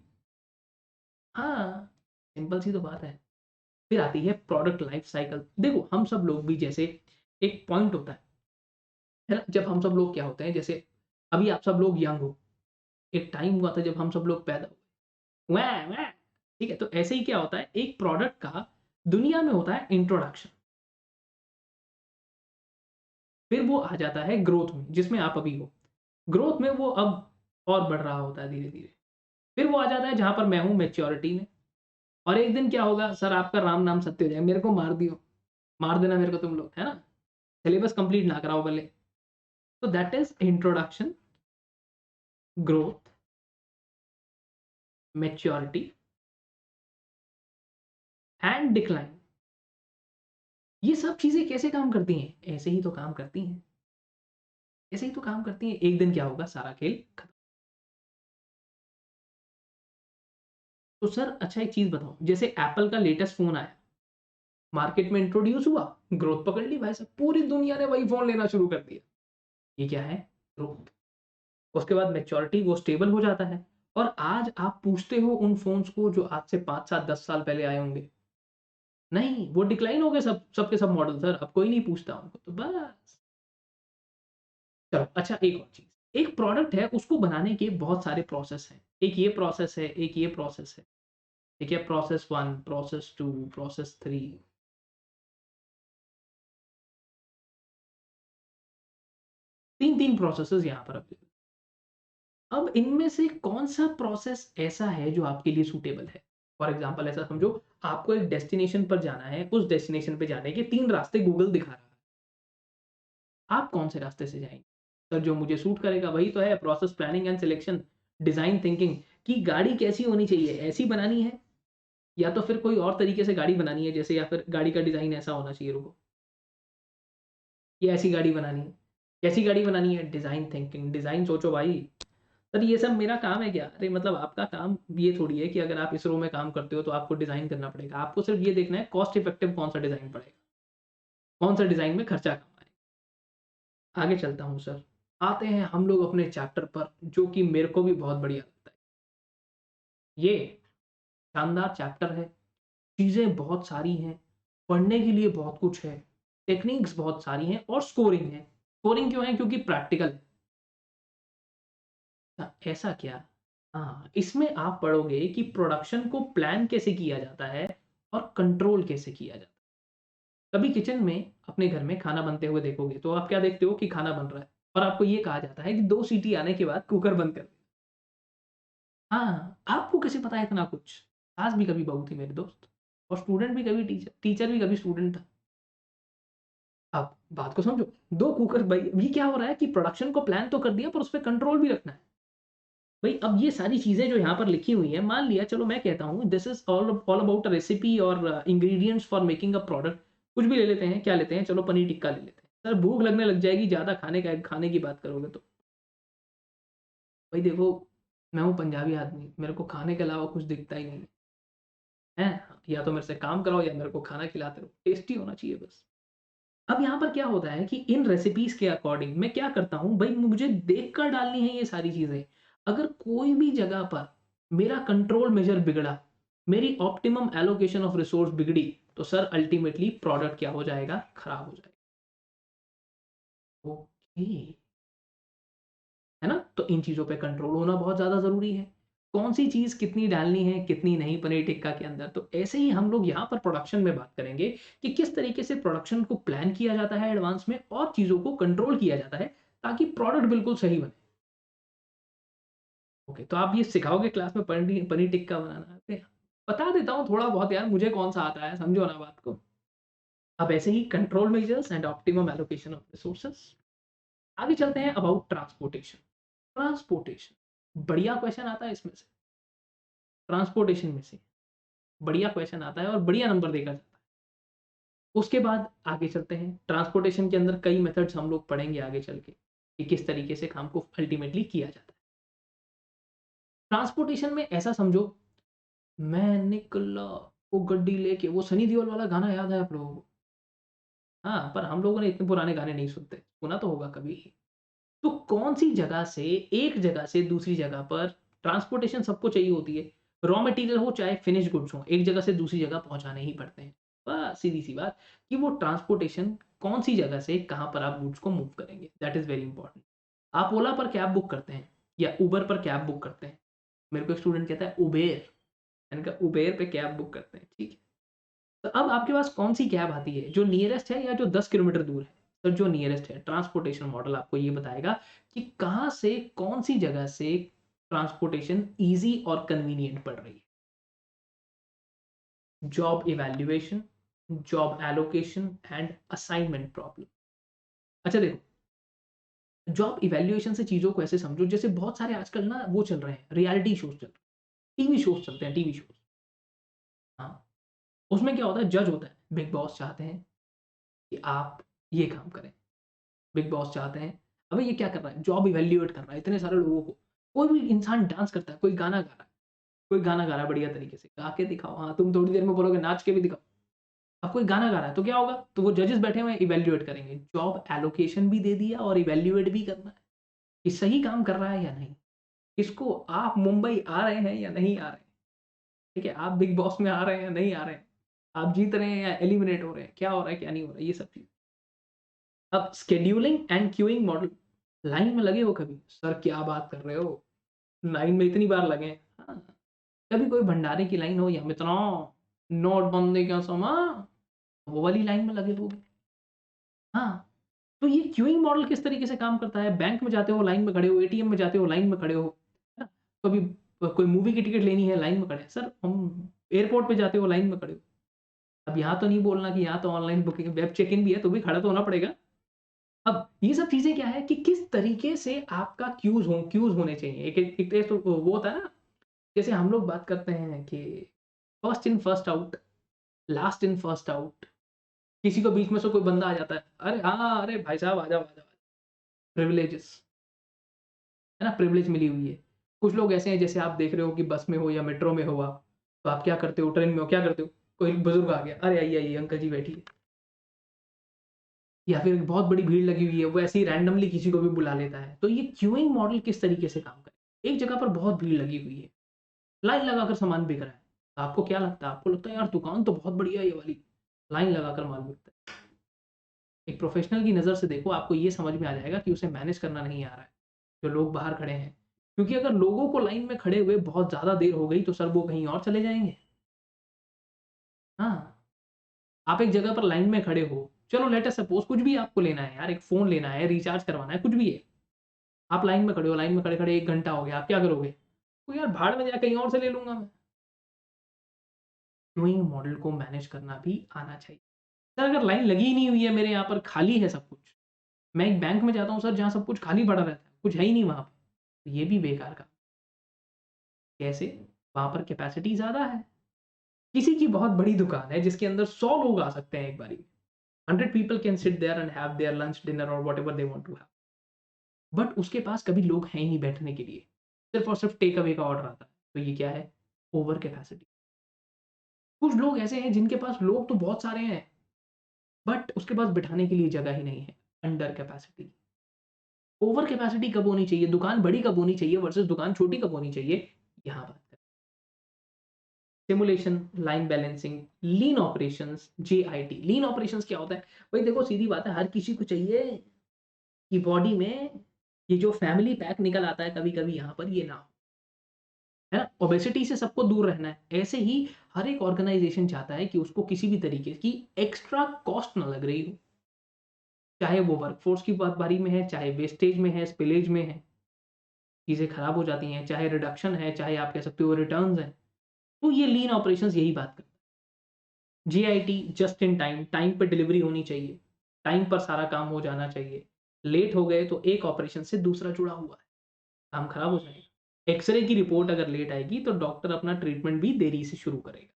हाँ, सिंपल सी तो बात है। फिर आती है प्रोडक्ट लाइफ साइकिल। देखो, हम सब लोग भी जैसे एक पॉइंट होता है ना? जब हम सब लोग क्या होते हैं, जैसे अभी आप सब लोग यंग हो, एक टाइम हुआ था जब हम सब लोग पैदा हुए, वैं वैं, ठीक है? तो ऐसे ही क्या होता है, एक प्रोडक्ट का दुनिया में होता है इंट्रोडक्शन, फिर वो आ जाता है ग्रोथ में, जिसमें आप अभी हो। ग्रोथ में वो अब और बढ़ रहा होता है धीरे-धीरे। फिर वो आ जाता है जहाँ पर मैं हूँ, मैच्योरिटी में, और एक दिन क्या होगा, सर आपका राम नाम सत्य हो जाए, मेरे को मार दियो, मार देना मेरे को तुम लोग, है ना? सिलेबस कंप्लीट ना कराओ पहले। तो that is introduction, growth, maturity and decline. ये सब चीज़ें कैसे काम करती हैं? ऐसे ही तो काम करती हैं। ऐसे ही तो काम करती हैं। एक दिन क्या होगा, सारा खेल खत्म। तो सर अच्छा एक चीज़ बताओ, जैसे एप्पल का लेटेस्ट फ़ोन आया, मार्केट में इंट्रोड्यूस हुआ, ग्रोथ पकड़ ली भाई साहब, पूरी दुनिया ने वही फ़ोन लेना शुरू कर दिया। ये क्या है? ग्रोथ। उसके बाद मैच्योरिटी, वो स्टेबल हो जाता है, और आज आप पूछते हो उन फ़ोन्स को जो आज से 5 साल 10 साल पहले आए होंगे, नहीं, वो डिक्लाइन हो गए सब के सब मॉडल सर, अब कोई नहीं पूछता उनको, तो बस। चलो अच्छा एक और चीज़, एक प्रोडक्ट है उसको बनाने के बहुत सारे प्रोसेस हैं। एक ये प्रोसेस है, एक ये प्रोसेस है, ठीक है? प्रोसेस 1, प्रोसेस 2, प्रोसेस 3, 3-3 प्रोसेसेस यहाँ पर अवेलेबल। अब इनमें से कौन-सा प्रोसेस ऐसा है जो आपके लिए सूटेबल है? फॉर एग्ज़ाम्पल ऐसा समझो, आपको एक डेस्टिनेशन पर जाना है, उस डेस्टिनेशन पे जाने के 3 रास्ते गूगल दिखा रहा है। आप कौन से रास्ते से जाएँगे? सर जो मुझे सूट करेगा वही तो है, process planning and selection, design thinking कि गाड़ी कैसी होनी चाहिए, ऐसी बनानी है या तो फिर कोई और तरीके से गाड़ी बनानी है, जैसे या फिर गाड़ी का डिज़ाइन ऐसा होना चाहिए, रुको, या ऐसी गाड़ी बनानी है। कैसी गाड़ी बनानी है? डिज़ाइन थिंकिंग, डिज़ाइन सोचो भाई। सर ये सब मेरा काम है क्या? अरे मतलब आपका काम ये थोड़ी है कि अगर आप इसरो में काम करते हो तो आपको डिज़ाइन करना पड़ेगा। आपको सिर्फ़ ये देखना है कॉस्ट इफेक्टिव कौन-सा डिज़ाइन पड़ेगा, कौन-सा डिज़ाइन में खर्चा कम आएगा। आगे चलता हूँ सर। आते हैं हम लोग अपने चैप्टर पर, जो कि मेरे को भी बहुत बढ़िया लगता है। ये शानदार चैप्टर है, चीज़ें बहुत सारी हैं, पढ़ने के लिए बहुत कुछ है, टेक्निक्स बहुत सारी हैं और स्कोरिंग है। स्कोरिंग क्यों है? क्योंकि प्रैक्टिकल है। ऐसा क्या? हाँ, इसमें आप पढ़ोगे कि प्रोडक्शन को प्लान कैसे किया जाता है और कंट्रोल कैसे किया जाता है। कभी किचन में अपने घर में खाना बनते हुए देखोगे, तो आप क्या देखते हो कि खाना बन रहा है। और आपको ये कहा जाता है कि 2 सीटी आने के बाद कुकर बंद कर दें। हाँ, आपको कैसे पता है इतना कुछ? सास भी कभी बहू थी मेरे दोस्त, और स्टूडेंट भी कभी टीचर, टीचर भी कभी स्टूडेंट था। आप बात को समझो, 2 कुकर भाई, ये क्या हो रहा है कि प्रोडक्शन को प्लान तो कर दिया पर उसपे कंट्रोल भी रखना है। भाई अब ये सारी चीज़ें जो यहाँ पर लिखी हुई हैं, मान लिया चलो मैं कहता हूँ this is all about a recipe और ingredients for making a product. कुछ भी ले लेते हैं, क्या लेते हैं? चलो पनीर टिक्का ले लेते हैं। सर भूख लगने लग जाएगी ज़्यादा खाने की बात करोगे तो। भाई देखो, मैं हूँ पंजाबी आदमी, मेरे को खाने के अलावा कुछ दिखता ही नहीं है। हैं? या तो मेरे से काम कराओ या मेरे को खाना खिलाते रहो, टेस्टी होना चाहिए बस। अब यहाँ पर क्या होता है कि इन रेसिपीज़ के अकॉर्डिंग मैं क्या करता हूँ, भई मुझे देखकर डालनी है ये सारी चीज़ें। अगर कोई भी जगह पर मेरा कंट्रोल मेजर बिगड़ा, मेरी ऑप्टिमम एलोकेशन ऑफ रिसोर्स बिगड़ी, तो सर अल्टीमेटली प्रोडक्ट क्या हो जाएगा? खराब हो जाएगा। ओके, है ना? तो इन चीज़ों पे कंट्रोल होना बहुत ज़्यादा ज़रूरी है। कौन-सी चीज़ कितनी डालनी है, कितनी नहीं पनीर टिक्का के अंदर। तो ऐसे ही हम लोग यहाँ पर प्रोडक्शन में बात करेंगे कि किस तरीके से प्रोडक्शन को प्लान किया जाता है एडवांस में और चीज़ों को कंट्रोल किया जाता है, ताकि प्रोडक्ट बिल्कुल सही बने। ओके, तो आप ये सिखाओगे क्लास में पनीर पनीर टिक्का बनाना? अरे! बता देता हूँ थोड़ा बहुत यार, मुझे कौन-सा आता है, समझो ना बात को। अब ऐसे ही control measures and optimum allocation of resources. आगे चलते हैं अबाउट ट्रांसपोर्टेशन। ट्रांसपोर्टेशन, बढ़िया क्वेश्चन आता है इसमें से। ट्रांसपोर्टेशन में से बढ़िया क्वेश्चन आता है और बढ़िया नंबर देखा जाता है। उसके बाद आगे चलते हैं, ट्रांसपोर्टेशन के अंदर कई मेथड्स हम लोग पढ़ेंगे आगे चल के, कि किस तरीके से काम को अल्टीमेटली किया जाता है। ट्रांसपोर्टेशन में ऐसा समझो, मैं निकला वो गड्डी लेके, वो सनी देओल वाला गाना याद है आप लोगों को? हाँ, पर हम लोगों ने इतने पुराने गाने नहीं सुनते, सुना तो होगा कभी। तो कौन-सी जगह से, एक जगह से दूसरी जगह पर ट्रांसपोर्टेशन सबको चाहिए होती है। रॉ मटेरियल हो चाहे फिनिश गुड्स हों, एक जगह से दूसरी जगह पहुँचाने ही पड़ते हैं। बस सीधी-सी बात कि वो ट्रांसपोर्टेशन कौन-सी जगह से कहाँ पर आप गुड्स को मूव करेंगे, दैट इज़ वेरी इंपॉर्टेंट। आप ओला पर कैब बुक करते हैं या उबर पर कैब बुक करते हैं। मेरे को एक स्टूडेंट कहता है उबेर, मैंने कहा उबेर पे कैब बुक करते हैं, ठीक है। तो अब आपके पास कौन-सी कैब आती है, जो नियरेस्ट है या जो 10 किलोमीटर दूर है? तो जो नियरेस्ट है, ट्रांसपोर्टेशन मॉडल आपको ये बताएगा कि कहाँ से, कौन-सी जगह से ट्रांसपोर्टेशन ईज़ी और कन्वीनिएंट पड़ रही है। Job evaluation, job allocation and assignment problem. अच्छा देखो, जॉब इवैल्यूएशन से चीज़ों को ऐसे समझो जैसे बहुत सारे आजकल ना वो चल रहे हैं, रियलिटी शोज़ चल रहे हैं, टीवी शोज़ चलते हैं, टीवी शोज़। हाँ, उसमें क्या होता है, जज होता है, बिग बॉस चाहते हैं कि आप ये काम करें। बिग बॉस चाहते हैं, अबे ये क्या कर रहा है? जॉब इवैल्यूएट कर रहा है इतने सारे लोगों को। कोई भी इंसान डांस करता है, कोई गाना गा रहा है, कोई गाना गा रहा है बढ़िया तरीके से, गा के दिखाओ। हाँ, तुम थोड़ी देर में बोलोगे नाच के भी दिखाओ। अब कोई गाना गा रहा है तो क्या होगा? तो वो जजेस बैठे हुए हैं, इवैल्यूएट करेंगे। जॉब एलोकेशन भी दे दिया और इवैल्यूएट भी करना है कि सही काम कर रहा है या नहीं। इसको आप मुंबई आ रहे हैं या नहीं आ रहे हैं, ठीक है? आप बिग बॉस में आ रहे हैं या नहीं आ रहे हैं, आप जीत रहे हैं या एलिमिनेट हो रहे हैं, क्या हो रहा है, क्या नहीं हो रहा है, ये सब चीज़। अब scheduling and queuing model, line में लगे हो कभी? सर क्या बात कर रहे हो? लाइन में इतनी बार लगे हैं। हाँ, कभी कोई भंडारे की लाइन हो या मित्रों नोटबंदी का समय, वो वाली लाइन में लगे होगे। हाँ, तो ये क्यूइंग मॉडल किस तरीके से काम करता है? बैंक में जाते हो लाइन में खड़े हो, एटीएम में जाते हो लाइन में खड़े हो, है ना? कभी कोई मूवी की टिकट लेनी है लाइन में खड़े हैं। सर हम एयरपोर्ट पे जाते हो लाइन में खड़े हो। अब यहाँ तो नहीं बोलना कि यहाँ तो online booking web check in भी है, तो भी खड़ा तो होना पड़ेगा। अब ये सब चीज़ें क्या है कि किस तरीके से आपका क्यूज़ होने चाहिए। एक एक एक तो वो होता है ना, जैसे हम लोग बात करते हैं कि first in first out, last in first out. किसी को बीच में से कोई बंदा आ जाता है, "अरे हाँ, अरे भाई साहब आ जाओ, आ जाओ।" प्रिविलेजेस, है ना? प्रिविलेज मिली हुई है। कुछ लोग ऐसे हैं जैसे आप देख रहे हो कि बस में हो या मेट्रो में हो आप, तो आप क्या करते हो, ट्रेन में हो, क्या करते हो? कोई बुजुर्ग आ गया, "अरे आइए, आइए अंकल जी बैठिए।" या फिर बहुत बड़ी भीड़ लगी हुई है, वो ऐसे ही रैंडमली किसी को भी बुला लेता है। तो ये क्यूइंग मॉडल किस तरीके से काम करे? एक जगह पर बहुत भीड़ लगी हुई है, लाइन लगाकर सामान बिक रहा है। आपको क्या लगता है? आपको लगता है यार दुकान तो बहुत बढ़िया है ये वाली, लाइन लगाकर माल बिकता है। एक प्रोफेशनल की नज़र से देखो, आपको ये समझ में आ जाएगा कि उसे मैनेज करना नहीं आ रहा है, जो लोग बाहर खड़े हैं। क्योंकि अगर लोगों को लाइन में खड़े हुए बहुत ज़्यादा देर हो गई, तो सर वो कहीं और चले जाएँगे। हाँ, आप एक जगह पर लाइन में खड़े हो, चलो लेट अस सपोज कुछ भी आपको लेना है यार, एक फ़ोन लेना है, रिचार्ज करवाना है, कुछ भी है। आप लाइन में खड़े हो, लाइन में खड़े-खड़े 1 घंटा हो गया, आप क्या करोगे? तो यार भाड़ में जा, कहीं और से ले लूँगा मैं। क्यूइंग मॉडल को मैनेज करना भी आना चाहिए। सर अगर लाइन लगी ही नहीं हुई है, मेरे यहाँ पर खाली है सब कुछ, मैं एक बैंक में जाता हूँ सर जहाँ सब कुछ खाली पड़ा रहता है, कुछ है ही नहीं वहाँ पे, तो ये भी बेकार का। कैसे? वहाँ पर कैपेसिटी ज़्यादा है। किसी की बहुत बड़ी दुकान है जिसके अंदर 100 लोग आ सकते हैं एक बारी में। 100 people can sit there and have their lunch, dinner और whatever they want to have. But उसके पास कभी लोग हैं ही नहीं बैठने के लिए। सिर्फ़ और सिर्फ़ टेक अवे का ऑर्डर आता है। तो ये क्या है? Over capacity. कुछ लोग ऐसे हैं जिनके पास लोग तो बहुत सारे हैं, बट उसके पास बिठाने के लिए जगह ही नहीं है। Under capacity. ओवर कैपेसिटी कब होनी चाहिए? दुकान बड़ी कब होनी चाहिए वर्सेस दुकान छोटी कब होनी चाहिए? यहाँ बात करें। सिमुलेशन, लाइन बैलेंसिंग, लीन ऑपरेशंस, जेआईटी। लीन ऑपरेशंस क्या होता है? भाई देखो सीधी बात है, हर किसी को चाहिए कि बॉडी में ये जो फैमिली पैक निकल आता है कभी-कभी यहाँ पर, ये ना हो। है ना? ओबेसिटी से सबको दूर रहना है। ऐसे ही हर एक ऑर्गनाइज़ेशन चाहता है कि उसको किसी भी तरीके की एक्स्ट्रा कॉस्ट ना लग रही हो। चाहे वो वर्कफ़ोर्स की बारी में है, चाहे वेस्टेज में है, स्पिलेज में है, चीज़ें खराब हो जाती हैं, चाहे रिडक्शन है, चाहे आप कह सकते हो रिटर्न्स हैं। तो ये लीन ऑपरेशंस यही बात करता है। JIT, just in time, time पे डिलीवरी होनी चाहिए, टाइम पर सारा काम हो जाना चाहिए। लेट हो गए तो एक ऑपरेशन से दूसरा जुड़ा हुआ है, काम खराब हो जाएगा। एक्स-रे की रिपोर्ट अगर लेट आएगी तो डॉक्टर अपना ट्रीटमेंट भी देरी से शुरू करेगा।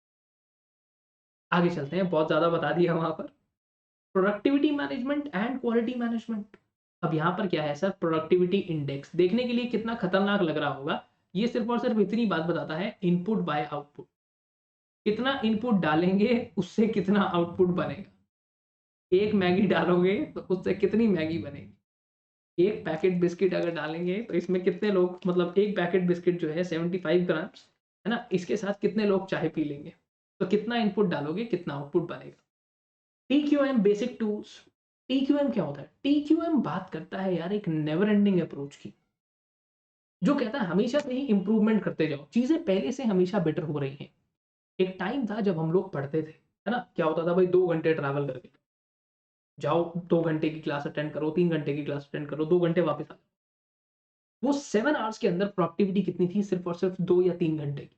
आगे चलते हैं, बहुत ज़्यादा बता दिया वहाँ पर। Productivity management and quality management. अब यहाँ पर क्या है सर, प्रोडक्टिविटी इंडेक्स देखने के लिए कितना खतरनाक लग रहा होगा, ये सिर्फ और सिर्फ इतनी बात बताता है, इनपुट बाय आउटपुट। कितना इनपुट डालेंगे उससे कितना आउटपुट बनेगा। एक मैगी डालोगे तो उससे कितनी मैगी बनेगी। एक पैकेट बिस्किट अगर डालेंगे तो इसमें कितने लोग, मतलब एक पैकेट बिस्किट जो है 75 ग्राम्स, है ना, इसके साथ कितने लोग चाय पी लेंगे। तो कितना इनपुट डालोगे कितना आउटपुट बनेगा। TQM basic tools. टीक्यूएम क्या होता है? टीक्यूएम बात करता है यार एक नेवर एंडिंग अप्रोच की, जो कहता है हमेशा से ही इंप्रूवमेंट करते जाओ, चीजें पहले से हमेशा बेटर हो रही हैं। एक टाइम था जब हम लोग पढ़ते थे, है ना, क्या होता था भाई, 2 घंटे ट्रैवल करके जाओ, 2 घंटे की क्लास अटेंड करो, 3 घंटे की क्लास अटेंड करो, 2 घंटे वापस आ जाओ। वो 7 आवर्स के अंदर प्रोडक्टिविटी कितनी थी? सिर्फ और सिर्फ 2 या 3 घंटे की।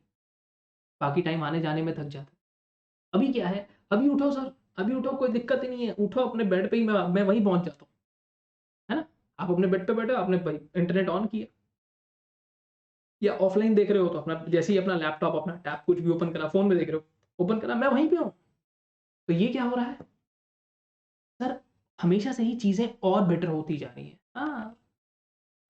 बाकी टाइम आने जाने में थक जाते। अभी क्या है? अभी उठो सर, अभी उठो, कोई दिक्कत ही नहीं है, उठो अपने बेड पे ही, मैं वहीं पहुंच जाता हूँ। है ना? आप अपने बेड पे बैठे हो, आपने भाई इंटरनेट ऑन किया, या ऑफलाइन देख रहे हो तो अपना जैसे ही अपना लैपटॉप, अपना टैब कुछ भी ओपन करा, फ़ोन में देख रहे हो, ओपन करा, मैं वहीं पे हूँ। तो ये क्या हो रहा है? सर हमेशा से ही चीज़ें और बेटर होती जा रही हैं। हाँ,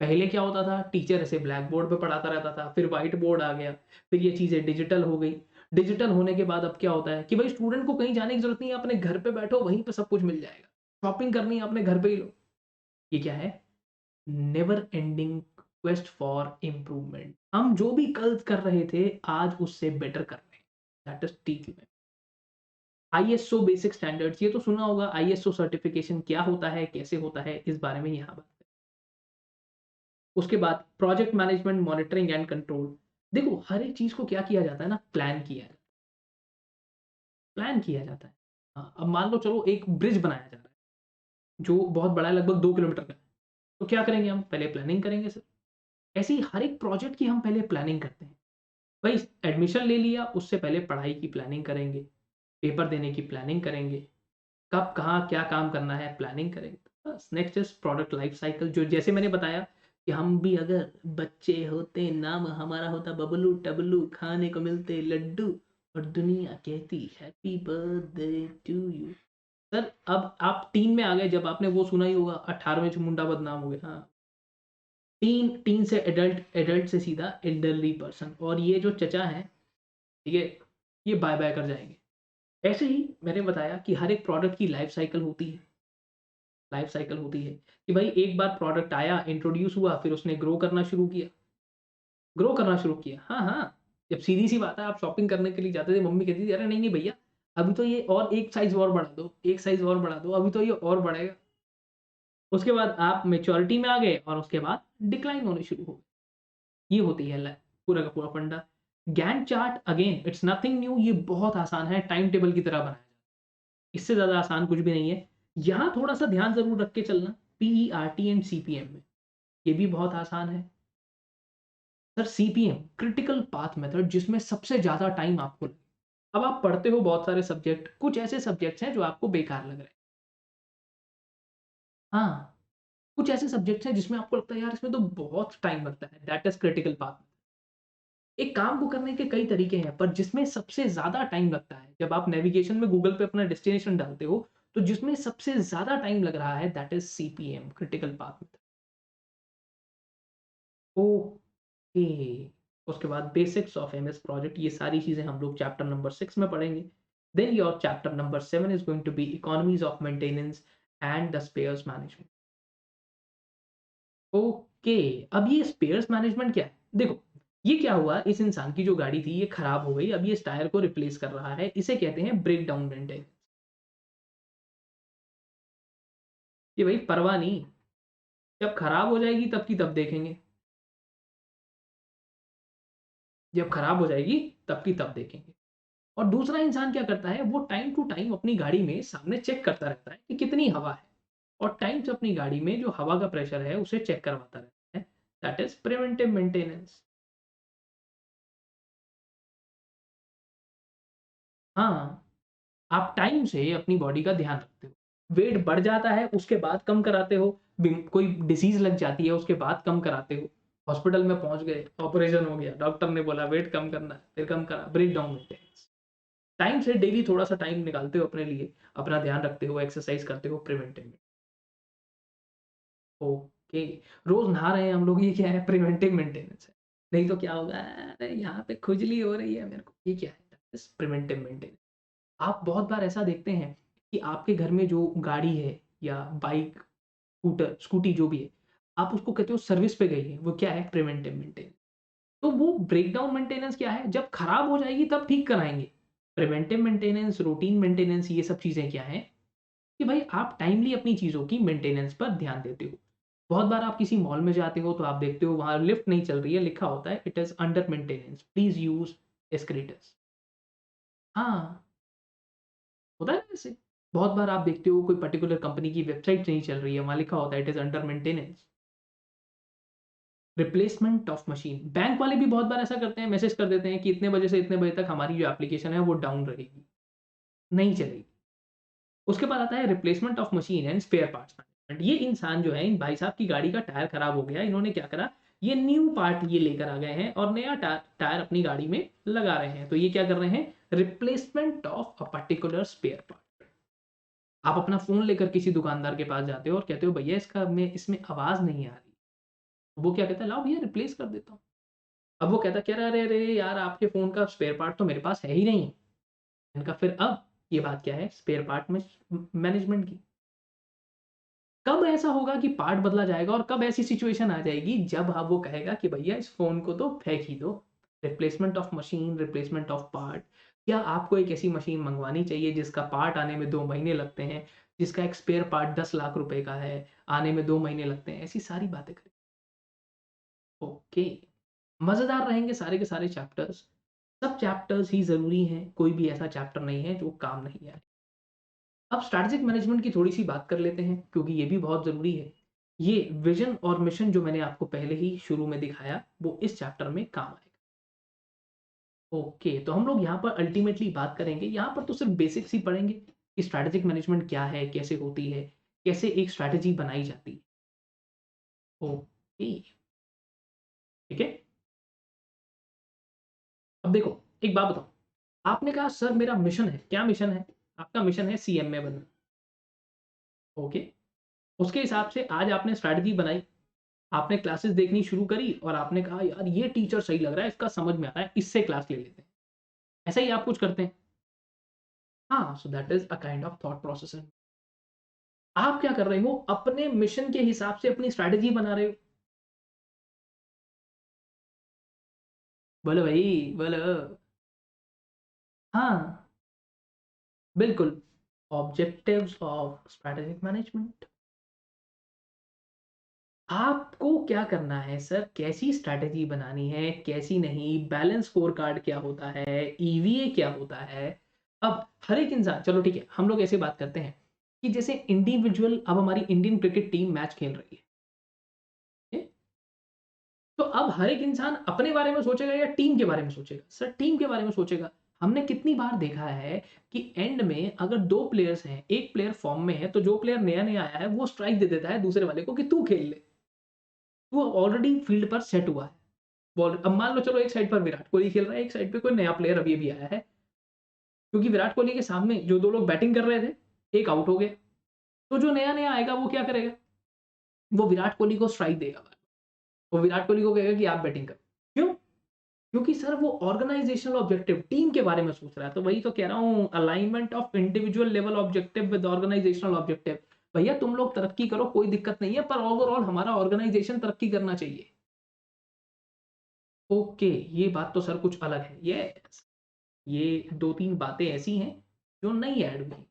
पहले क्या होता था, टीचर ऐसे ब्लैक बोर्ड पे पढ़ाता रहता था, फिर व्हाइट बोर्ड आ गया, फिर ये चीज़ें डिजिटल हो गई। डिजिटल होने के बाद अब क्या होता है कि भाई स्टूडेंट को कहीं जाने की ज़रूरत नहीं है, अपने घर पे बैठो, वहीं पे सब कुछ मिल जाएगा। शॉपिंग करनी है अपने घर पे ही लो। ये क्या है? Never ending quest for improvement. हम जो भी कल कर रहे थे, आज उससे बेटर कर रहे हैं। That is TQM. ISO basic standards, ये तो सुना होगा। आईएसओ सर्टिफिकेशन क्या होता है, कैसे होता है, इस बारे में यहाँ बात करें। उसके बाद project management, monitoring and control. देखो हर एक चीज़ को क्या किया जाता है ना, प्लान किया जाता है। हाँ, अब मान लो चलो एक ब्रिज बनाया जा रहा है, जो बहुत बड़ा है, लगभग 2 किलोमीटर का है। तो क्या करेंगे हम? पहले प्लानिंग करेंगे सर। ऐसे ही हर एक प्रोजेक्ट की हम पहले प्लानिंग करते हैं। भाई एडमिशन ले लिया, उससे पहले पढ़ाई की प्लानिंग करेंगे, पेपर देने की प्लानिंग करेंगे, कब कहाँ क्या काम करना है प्लानिंग करेंगे। बस next is product life cycle, जो जैसे मैंने बताया कि हम भी अगर बच्चे होते, नाम हमारा होता बबलू टबलू, खाने को मिलते लड्डू और दुनिया कहती happy birthday to you. Sir अब आप टीन में आ गए, जब आपने वो सुना ही होगा 18वें मुंडा बदनाम हो गया। हाँ, टीन, टीन से एडल्ट, एडल्ट से सीधा एल्डरली पर्सन, और ये जो चचा हैं, ठीक है, ये बाय बाय कर जाएंगे। ऐसे ही मैंने बताया कि हर एक प्रोडक्ट की लाइफ साइकिल होती है कि भाई एक बार प्रोडक्ट आया, इंट्रोड्यूस हुआ, फिर उसने ग्रो करना शुरू किया। हाँ, हाँ, जब सीधी सी बात है, आप शॉपिंग करने के लिए जाते थे, मम्मी कहती थी अरे नहीं नहीं भैया, अभी तो ये और एक साइज और बढ़ा दो, एक साइज और बढ़ा दो, अभी तो ये और बढ़ेगा। उसके बाद आप मैच्योरिटी में आ गए और उसके बाद डिक्लाइन होने शुरू हो गए। ये होती है पूरा का पूरा फंडा। Gantt chart again it's nothing new, ये बहुत आसान है, टाइम टेबल की तरह बनाया जाता है। इससे ज़्यादा आसान कुछ भी नहीं है। यहाँ थोड़ा-सा ध्यान ज़रूर रख के चलना, PERT एंड CPM में, ये भी बहुत आसान है। Sir CPM critical path method जिसमें सबसे ज़्यादा टाइम आपको लगे। अब आप पढ़ते हो बहुत सारे सब्जेक्ट, कुछ ऐसे सब्जेक्ट्स हैं जो आपको बेकार लग रहे हैं। हाँ, कुछ ऐसे सब्जेक्ट्स हैं जिसमें आपको लगता है यार इसमें तो बहुत टाइम लगता है, दैट इज़ क्रिटिकल पाथ। एक काम को करने के कई तरीके हैं, पर जिसमें सबसे ज़्यादा टाइम लगता है, जब आप नेविगेशन में गूगल पे अपना डेस्टिनेशन डालते हो, तो जिसमें सबसे ज़्यादा टाइम लग रहा है that is CPM critical path method. Okay, उसके बाद बेसिक्स ऑफ एमएस प्रोजेक्ट, ये सारी चीज़ें हम लोग चैप्टर नंबर 6 में पढ़ेंगे। Then your chapter number 7 is going to be economies of maintenance and the spares management. Okay, अब ये स्पेयर्स मैनेजमेंट क्या है? देखो, ये क्या हुआ, इस इंसान की जो गाड़ी थी ये खराब हो गई, अब ये इस टायर को रिप्लेस कर रहा है, इसे कहते हैं ब्रेक डाउन मेंटेनेंस। कि भाई परवाह नहीं, जब खराब हो जाएगी तब की तब देखेंगे, जब खराब हो जाएगी तब की तब देखेंगे। और दूसरा इंसान क्या करता है, वो टाइम टू टाइम अपनी गाड़ी में सामने चेक करता रहता है कि कितनी हवा है, और टाइम से अपनी गाड़ी में जो हवा का प्रेशर है उसे चेक करवाता रहता है। That is preventive maintenance. हाँ, आप टाइम से अपनी बॉडी का ध्यान रखते हो, वेट बढ़ जाता है उसके बाद कम कराते हो, कोई डिसीज लग जाती है उसके बाद कम कराते हो, हॉस्पिटल में पहुंच गए, ऑपरेशन हो गया, डॉक्टर ने बोला वेट कम करना है, फिर कम करा, ब्रेक डाउन मेंटेनेंस। टाइम से डेली थोड़ा सा टाइम निकालते हो अपने लिए, अपना ध्यान रखते हो, एक्सरसाइज करते हो, प्रिवेंटिव में। ओके, रोज नहा रहे हैं हम लोग, ये क्या है, प्रिवेंटिव मेंटेनेंस है। नहीं तो क्या होगा, अरे यहाँ पे खुजली हो रही है मेरे को, ये क्या है, प्रिवेंटिव मेंटेनेंस। आप बहुत बार ऐसा देखते हैं कि आपके घर में जो गाड़ी है या बाइक, स्कूटर, स्कूटी जो भी है, आप उसको कहते हो सर्विस पे गई है, वो क्या है, प्रिवेंटिव मेंटेनेंस। तो वो ब्रेकडाउन मेंटेनेंस क्या है, जब खराब हो जाएगी तब ठीक कराएंगे। प्रिवेंटिव मेंटेनेंस, रूटीन मेंटेनेंस, ये सब चीजें क्या है कि भाई आप टाइमली अपनी चीजों की मेंटेनेंस पर ध्यान देते हो। बहुत बार आप किसी मॉल में जाते हो तो आप देखते हो वहां लिफ्ट नहीं चल रही है, लिखा होता है it is under maintenance, please use escalators. हाँ, होता है ना ऐसे। बहुत बार आप देखते हो कोई पर्टिकुलर कंपनी की वेबसाइट नहीं चल रही है, वहां लिखा होता है it is under maintenance. Replacement of machine, bank वाले भी बहुत बार ऐसा करते हैं, मैसेज कर देते हैं कि इतने बजे से इतने बजे तक हमारी जो एप्लीकेशन है वो डाउन रहेगी, नहीं चलेगी। उसके बाद आता है replacement of machine and spare parts management. ये इंसान जो है, इन भाई साहब की गाड़ी का टायर खराब हो गया, इन्होंने क्या करा, ये न्यू पार्ट ये लेकर आ गए हैं और नया टायर अपनी गाड़ी में लगा रहे हैं। तो ये क्या कर रहे हैं, replacement of a particular spare part. आप अपना फ़ोन लेकर किसी दुकानदार के पास जाते हो और कहते हो भैया इसका में इसमें आवाज़ नहीं आ रही। वो क्या कहता है, लाओ भैया रिप्लेस कर देता हूँ। अब वो कहता है, कह रहा है, अरे अरे यार आपके फ़ोन का स्पेयर पार्ट तो मेरे पास है ही नहीं। मैंने कहा फिर अब ये बात क्या है, स्पेयर पार्ट में मैनेजमेंट की। कब ऐसा होगा कि पार्ट बदला जाएगा और कब ऐसी सिचुएशन आ जाएगी जब हाँ वो कहेगा कि भैया इस फ़ोन को तो फेंक ही दो। Replacement of machine, replacement of part. क्या आपको एक ऐसी मशीन मंगवानी चाहिए जिसका पार्ट आने में 2 महीने लगते हैं, जिसका एक स्पेयर पार्ट 10 लाख रुपए का है, आने में 2 महीने लगते हैं, ऐसी सारी बातें करें। ओके, मज़ेदार रहेंगे सारे के सारे चैप्टर्स। सब चैप्टर्स ही ज़रूरी हैं, कोई भी ऐसा चैप्टर नहीं है जो काम नहीं आए। अब स्ट्रैटेजिक मैनेजमेंट की थोड़ी-सी बात कर लेते हैं क्योंकि ये भी बहुत ज़रूरी है। ये विज़न और मिशन जो मैंने आपको पहले ही शुरू में दिखाया, वो इस चैप्टर में काम आएगा। ओके, तो हम लोग यहाँ पर अल्टीमेटली बात करेंगे, यहाँ पर तो सिर्फ बेसिक्स ही पढ़ेंगे कि स्ट्रैटेजिक मैनेजमेंट क्या है, कैसे होती है, कैसे एक स्ट्रैटेजी बनाई जाती है। ओके, ठीक है? अब देखो, एक बात बताओ, आपने कहा सर मेरा मिशन है, क्या मिशन है? आपका मिशन है सीएमए बनना। ओके, उसके हिसाब से आज आपने स्ट्रैटेजी बनाई, आपने क्लासेस देखनी शुरू करी और आपने कहा यार ये टीचर सही लग रहा है, इसका समझ में आता है, इससे क्लास ले लेते हैं। ऐसा ही आप कुछ करते हैं। हाँ, so that is a kind of thought process. आप क्या कर रहे हो? अपने मिशन के हिसाब से अपनी स्ट्रैटेजी बना रहे हो। बोलो भाई, बोलो। हाँ, बिल्कुल। Objectives of strategic management. आपको क्या करना है सर, कैसी स्ट्रैटेजी बनानी है, कैसी नहीं, बैलेंस स्कोर कार्ड क्या होता है, ईवीए क्या होता है। अब हर एक इंसान, चलो ठीक है, हम लोग ऐसे बात करते हैं कि जैसे इंडिविजुअल, अब हमारी इंडियन क्रिकेट टीम मैच खेल रही है, तो अब हर एक इंसान अपने बारे में सोचेगा या टीम के बारे में सोचेगा? सर टीम के बारे में सोचेगा। हमने कितनी बार देखा है कि एंड में अगर 2 प्लेयर्स हैं, एक प्लेयर फॉर्म में है, तो जो प्लेयर नया-नया आया है वो स्ट्राइक दे देता है दूसरे वाले को कि तू खेल ले। वो ऑलरेडी फील्ड पर सेट हुआ है। बॉल, अब मान लो चलो एक साइड पर विराट कोहली खेल रहा है, एक साइड पे कोई नया प्लेयर अभी-अभी आया है। क्योंकि विराट कोहली के सामने जो 2 लोग बैटिंग कर रहे थे, एक आउट हो गए। तो जो नया-नया आएगा वो क्या करेगा? वो विराट कोहली को स्ट्राइक देगा। वो विराट कोहली को कहेगा कि आप बैटिंग करो। क्यों? क्योंकि सर वो ऑर्गेनाइजेशनल ऑब्जेक्टिव टीम के बारे में सोच रहा है। तो वही तो कह रहा हूँ, alignment of individual level objective with organisational objective. भैया तुम लोग तरक्की करो, कोई दिक्कत नहीं है, पर ओवरऑल हमारा ऑर्गेनाइजेशन तरक्की करना चाहिए। ओके, ये बात तो सर कुछ अलग है। यस, ये 2-3 बातें ऐसी हैं जो नई ऐड हुई।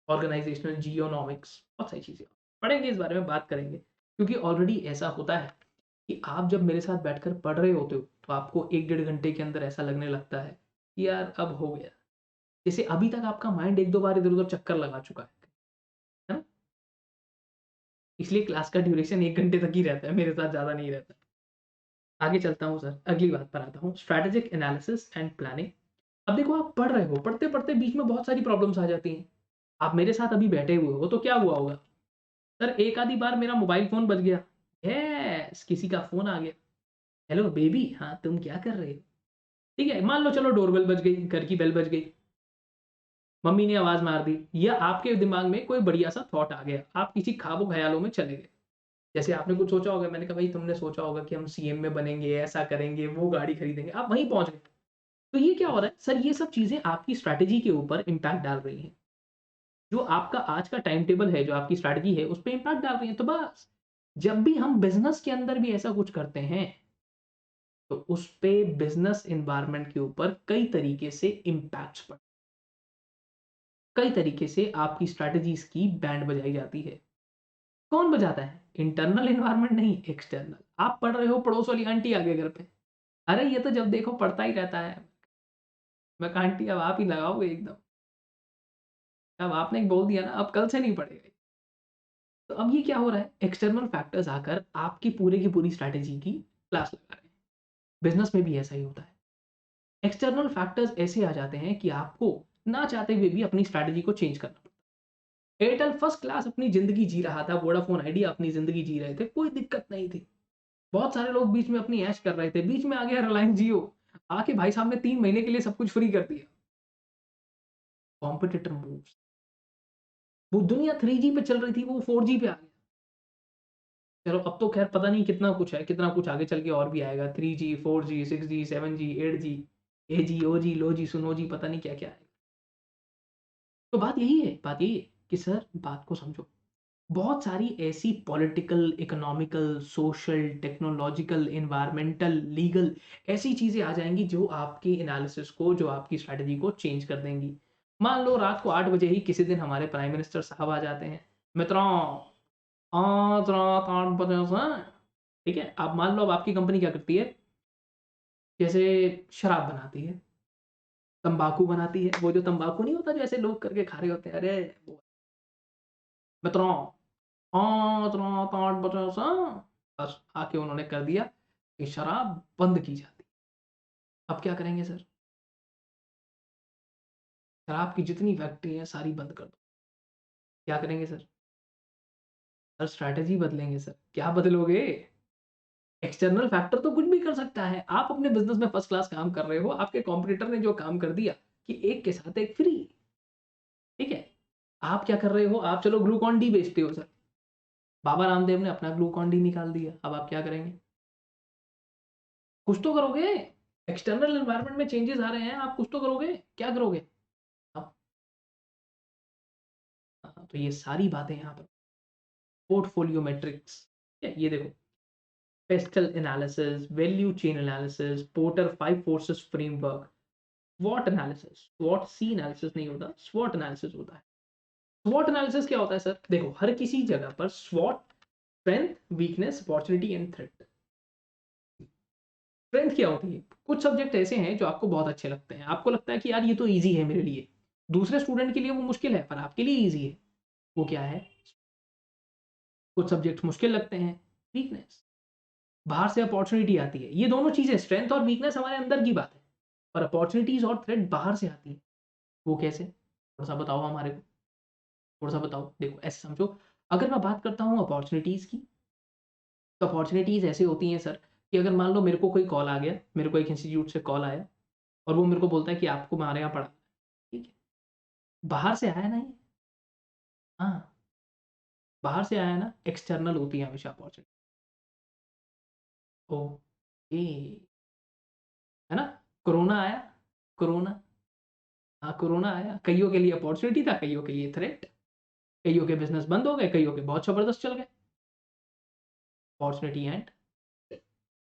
ऑर्गेनाइजेशनल जियोनॉमिक्स, बहुत सारी चीज़ें पढ़ेंगे, इस बारे में बात करेंगे। क्योंकि ऑलरेडी ऐसा होता है कि आप जब मेरे साथ बैठकर पढ़ रहे होते हो, तो आपको 1 डेढ़ घंटे के अंदर ऐसा लगने लगता है कि यार अब हो गया। जैसे अभी तक आपका माइंड 1-2 बार इधर-उधर चक्कर लगा चुका है ना? इसलिए क्लास का ड्यूरेशन 1 घंटे तक ही रहता है, मेरे साथ ज़्यादा नहीं रहता। आगे चलता हूँ सर, अगली बात पर आता हूँ, स्ट्रैटेजिक एनालिसिस एंड प्लानिंग। अब देखो आप पढ़ रहे हो, पढ़ते-पढ़ते बीच में बहुत सारी प्रॉब्लम्स आ जाती हैं। आप मेरे साथ अभी बैठे हुए हो, तो क्या हुआ होगा? सर एक आधी बार मेरा मोबाइल फ़ोन बज गया। यस, किसी का फ़ोन आ गया। हेलो बेबी, हाँ, तुम क्या कर रहे हो? ठीक है, मान लो चलो डोरबेल बज गई, घर की बेल बज गई, मम्मी ने आवाज़ मार दी, या आपके दिमाग में कोई बढ़िया-सा थॉट आ गया, आप किसी ख्वाबो-ख़यालों में चले गए। जैसे आपने कुछ सोचा होगा, मैंने कहा भाई तुमने सोचा होगा कि हम सीएम में बनेंगे, ऐसा करेंगे, वो गाड़ी खरीदेंगे, आप वहीं पहुँच गए। तो ये क्या हो रहा है? सर ये सब चीज़ें आपकी स्ट्रैटेजी के ऊपर इम्पैक्ट डाल रही हैं। जो आपका आज का टाइम टेबल है, जो आपकी स्ट्रैटेजी है, उस पे इम्पैक्ट डाल रही हैं। तो बस, जब भी हम बिज़नेस के अंदर भी ऐसा कुछ करते हैं, तो उस पे बिज़नेस एनवायरनमेंट के ऊपर कई तरीके से इम्पैक्ट्स पड़, कई तरीके से आपकी स्ट्रैटेजीज़ की बैंड बजाई जाती है। कौन बजाता है? इंटरनल एनवायरनमेंट नहीं, एक्सटर्नल। आप पढ़ रहे हो, पड़ोस वाली आंटी आ गई घर पे, "अरे! ये तो जब देखो पढ़ता ही रहता है।" मैं कहा, "आंटी अब आप ही लगाओगे एकदम। अब आपने बोल दिया ना, अब कल से नहीं पढ़ेगा।" तो अब ये क्या हो रहा है? एक्सटर्नल फैक्टर्स आकर आपकी पूरे की पूरी स्ट्रैटेजी की क्लास लगा रहे हैं। बिज़नेस में भी ऐसा ही होता है। एक्सटर्नल फैक्टर्स ऐसे आ जाते हैं कि आपको ना चाहते हुए भी अपनी स्ट्रैटेजी को चेंज करना पड़ता है। एयरटेल फर्स्ट क्लास अपनी ज़िंदगी जी रहा था, वोडाफ़ोन आइडिया अपनी ज़िंदगी जी रहे थे, कोई दिक्कत नहीं थी। बहुत सारे लोग बीच में अपनी ऐश कर रहे थे, बीच में आ गया रिलायंस जियो, आके भाई साहब ने 3 महीने के लिए सब कुछ फ्री कर दिया। कॉम्पिटिटर मूव्स, वो दुनिया 3G पे चल रही थी, वो 4G पे आ गया। चलो अब तो ख़ैर पता नहीं कितना कुछ है, कितना कुछ आगे चल के और भी आएगा, 3G, 4G, 6G, 7G, 8G, एजी, ओजी, लोजी, सुनोजी, पता नहीं क्या-क्या आएगा। तो बात यही है कि सर बात को समझो। बहुत सारी ऐसी political, economical, social, technological, environmental, legal ऐसी चीज़ें आ जाएँगी जो आपकी एनालिसिस को, जो आपकी स्ट्रैटेजी को चेंज कर देंगी। मान लो रात को 8 बजे ही किसी दिन हमारे प्राइम मिनिस्टर साहब आ जाते हैं, मित्रों आज रात 8 बजे से, ठीक है? अब मान लो अब आपकी कंपनी क्या करती है, जैसे शराब बनाती है, तम्बाकू बनाती है, वो जो तम्बाकू नहीं होता जो ऐसे लोग करके खा रहे होते हैं, अरे वो, मित्रों आज रात 8 बजे से, बस आके उन्होंने कर दिया कि शराब बंद की जाती है। अब क्या करेंगे सर? शराब की जितनी फैक्ट्री है सारी बंद कर दो। क्या करेंगे सर? सर स्ट्रैटेजी बदलेंगे सर। क्या बदलोगे? एक्सटर्नल फैक्टर तो कुछ भी कर सकता है। आप अपने बिज़नेस में फर्स्ट क्लास काम कर रहे हो, आपके कॉम्पिटिटर ने जो काम कर दिया कि एक के साथ एक फ्री, ठीक है? आप क्या कर रहे हो? आप चलो ग्लूकॉन डी बेचते हो सर। बाबा रामदेव ने अपना ग्लूकॉन डी निकाल दिया। अब आप क्या करेंगे? कुछ तो करोगे। एक्सटर्नल एनवायरनमेंट में चेंजेस आ रहे हैं, आप कुछ तो करोगे। क्या करोगे? हाँ, हाँ, तो ये सारी बातें यहाँ पर पोर्टफोलियो मैट्रिक्स, ये देखो, pastel analysis, value chain analysis, porter 5 forces framework, स्वॉट analysis, स्वॉट C analysis नहीं होता, स्वॉट एनालिसिस होता है। स्वॉट एनालिसिस क्या होता है सर? देखो हर किसी जगह पर स्वॉट, strength, weakness, opportunity and threat. Strength क्या होती है? कुछ सब्जेक्ट ऐसे हैं जो आपको बहुत अच्छे लगते हैं, आपको लगता है कि यार ये तो ईज़ी है मेरे लिए। दूसरे स्टूडेंट के लिए वो मुश्किल है, पर आपके लिए ईज़ी है। वो क्या है? कुछ सब्जेक्ट मुश्किल लगते हैं, वीकनेस। बाहर से अपॉर्चुनिटी आती है, ये दोनों चीजें, स्ट्रेंथ और वीकनेस हमारे अंदर की बात है, और अपॉर्चुनिटीज और थ्रेट बाहर से आती है। वो कैसे? थोड़ा सा बताओ हमारे को, थोड़ा सा बताओ। देखो ऐसे समझो, अगर मैं बात करता हूँ अपॉर्चुनिटीज की, तो अपॉर्चुनिटीज ऐसे होती हैं सर, कि अगर मान लो मेरे को कोई कॉल आ गया, मेरे को एक इंस्टीट्यूट से कॉल आया, और वो मेरे को बोलता है कि आपको हमारे यहाँ पढ़ा, ठीक है, बाहर से आया ना ये, हाँ, बाहर से आया ना, एक्सटर्नल होती है हमेशा अपॉर्चुनिटी। ओके, है ना? कोरोना आया, कोरोना, हाँ कोरोना आया, कईयों के लिए अपॉर्चुनिटी था, कईयों के लिए थ्रेट, कईयों के बिजनेस बंद हो गए, कईयों के बहुत जबरदस्त चल गए। अपॉर्चुनिटी एंड,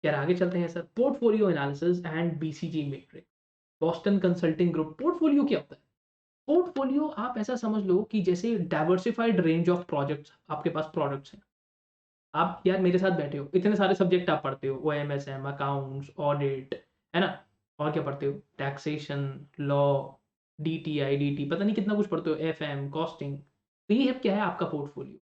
यार आगे चलते हैं sir. Portfolio analysis and BCG matrix, Boston consulting group. Portfolio क्या होता है? पोर्टफोलियो आप ऐसा समझ लो कि जैसे डाइवर्सिफाइड रेंज ऑफ प्रोजेक्ट्स, आपके पास प्रोडक्ट्स हैं, आप यार मेरे साथ बैठे हो, इतने सारे सब्जेक्ट आप पढ़ते हो, ओएमएसएम, अकाउंट्स, ऑडिट, है ना, और क्या पढ़ते हो, टैक्सेशन, लॉ, डीटीआई, डीटी, पता नहीं कितना कुछ पढ़ते हो, एफएम, कॉस्टिंग। तो ये सब क्या है? आपका पोर्टफोलियो।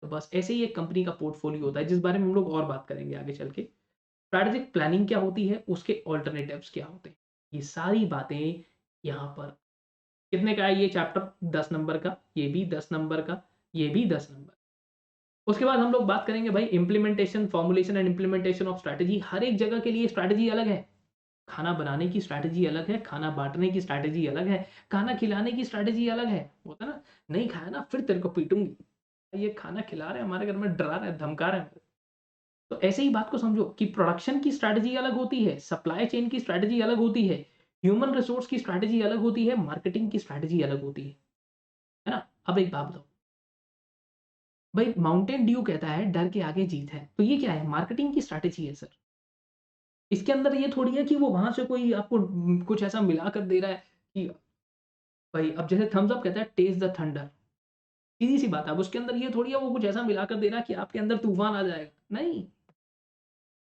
तो बस ऐसे ही एक कंपनी का पोर्टफोलियो होता है, जिस बारे में हम लोग और बात करेंगे आगे चल के। स्ट्रैटेजिक प्लानिंग क्या होती है, उसके ऑल्टरनेटिव्स क्या होते हैं, ये सारी बातें यहाँ पर। कितने का है ये चैप्टर? 10 नंबर का, ये भी 10 नंबर का, ये भी 10 नंबर। उसके बाद हम लोग बात करेंगे भाई implementation, formulation and implementation of strategy. हर एक जगह के लिए स्ट्रैटेजी अलग है। खाना बनाने की स्ट्रैटेजी अलग है, खाना बांटने की स्ट्रैटेजी अलग है, खाना खिलाने की स्ट्रैटेजी अलग है। होता है ना, नहीं खाया ना फिर तेरे को पीटूंगी, ये खाना खिला रहे हैं हमारे घर में, डरा रहे हैं, धमका रहे हैं। तो ऐसे ही बात को समझो कि प्रोडक्शन की स्ट्रैटेजी अलग होती है, सप्लाई चेन की स्ट्रैटेजी अलग होती है, ह्यूमन रिसोर्स की स्ट्रैटेजी अलग होती है, मार्केटिंग की स्ट्रैटेजी अलग होती है ना? अब एक बात बताओ भाई, माउंटेन ड्यू कहता है डर के आगे जीत है, तो ये क्या है? मार्केटिंग की स्ट्रैटेजी है सर। इसके अंदर ये थोड़ी है कि वो वहां से कोई आपको कुछ ऐसा मिला कर दे रहा है कि भाई, अब जैसे थम्स अप कहता है टेस्ट द थंडर, सीधी सी बात है। अब उसके अंदर ये थोड़ी है वो कुछ ऐसा मिला कर दे रहा है कि आपके अंदर तूफान आ जाएगा, नहीं।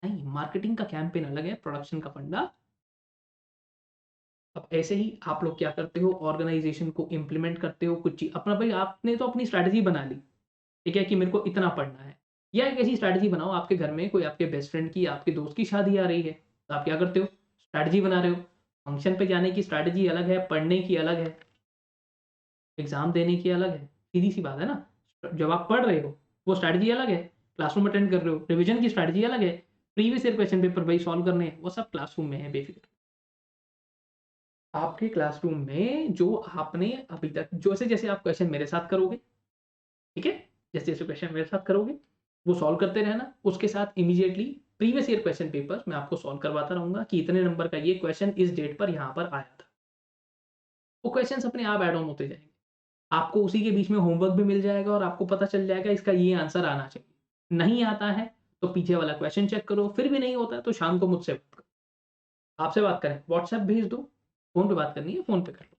नहीं, मार्केटिंग का कैंपेन अलग है, प्रोडक्शन का फंडा। अब ऐसे ही आप लोग क्या करते हो, ऑर्गेनाइजेशन को इम्प्लीमेंट करते हो, कुछ चीज अपना, भाई आपने तो अपनी स्ट्रैटेजी बना ली, ठीक है, कि मेरे को इतना पढ़ना है। या एक ऐसी स्ट्रैटेजी बनाओ, आपके घर में कोई आपके बेस्ट फ्रेंड की, आपके दोस्त की शादी आ रही है, तो आप क्या करते हो? स्ट्रैटेजी बना रहे हो। फंक्शन पे जाने की स्ट्रैटेजी अलग है, पढ़ने की अलग है, एग्जाम देने की अलग है, सीधी सी बात है ना। जब आप पढ़ रहे हो वो स्ट्रैटेजी अलग है, क्लासरूम अटेंड कर रहे हो रिवीजन की स्ट्रैटेजी अलग है, प्रीवियस ईयर क्वेश्चन पेपर भाई सॉल्व करने हैं, वो सब क्लासरूम में है, बेफिक्र। आपके क्लासरूम में जो आपने अभी तक, जैसे जैसे आप क्वेश्चन मेरे साथ करोगे, ठीक है, जैसे जैसे क्वेश्चन मेरे साथ करोगे वो सॉल्व करते रहना, उसके साथ immediately previous year question paper मैं आपको सॉल्व करवाता रहूंगा कि इतने नंबर का ये क्वेश्चन इस डेट पर यहाँ पर आया था। वो क्वेश्चन अपने आप ऐड ऑन होते जाएंगे, आपको उसी के बीच में होमवर्क भी मिल जाएगा, और आपको पता चल जाएगा इसका ये आंसर आना चाहिए। नहीं आता है तो पीछे वाला क्वेश्चन चेक करो, फिर भी नहीं होता है तो शाम को मुझसे बात करो। आपसे बात करें, व्हाट्सएप भेज दो, फोन पे बात करनी है फोन पे कर लो।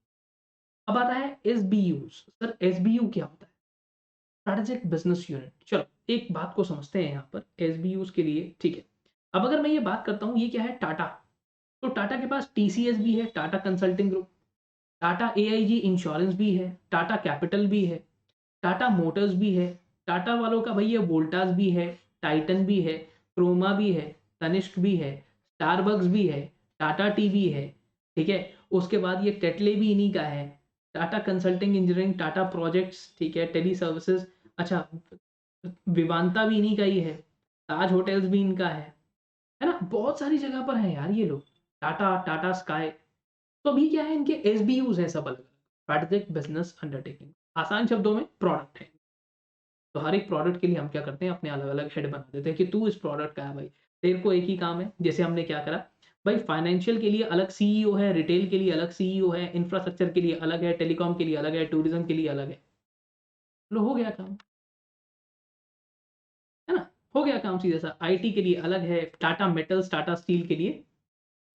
अब आता है एसबीयू। सर एसबीयू क्या होता है? Strategic business unit. चलो एक बात को समझते हैं यहाँ पर एसबीयूज के लिए, ठीक है। अब अगर मैं ये बात करता हूँ, ये क्या है? टाटा। तो टाटा के पास टीसीएस भी है, Tata consulting group, Tata AIG insurance भी है, टाटा कैपिटल भी है, टाटा मोटर्स भी है, टाटा वालों का भैया वोल्टास भी है, टाइटन भी है, क्रोमा भी है, तनिष्क भी है, स्टारबक्स भी है, टाटा टी भी है, ठीक है। उसके बाद ये टेटले भी इन्हीं का है, Tata consulting engineering, Tata projects, ठीक है, टेली सर्विसेज, अच्छा, विवांता भी इन्हीं का ही है, ताज होटल्स भी इनका है ना, बहुत सारी जगह पर है यार ये लोग, टाटा, टाटा स्काई। तो अभी क्या है, इनके एसबीयूज है सब अलग, स्ट्रैटेजिक बिजनेस अंडरटेकिंग, आसान शब्दों में प्रोडक्ट है। तो हर एक प्रोडक्ट के लिए हम क्या करते हैं, अपने अलग अलग हेड बना देते हैं कि तू इस प्रोडक्ट का है भाई, तेरे को एक ही काम है। जैसे हमने क्या करा भाई, फाइनेंशियल के लिए अलग सीईओ है, रिटेल के लिए अलग सीईओ है, इंफ्रास्ट्रक्चर के लिए अलग है, टेलीकॉम के लिए अलग है, टूरिज्म के लिए अलग है। लो हो गया काम, है ना, हो गया काम सीधा सा। आईटी के लिए अलग है, टाटा मेटल्स, टाटा स्टील के लिए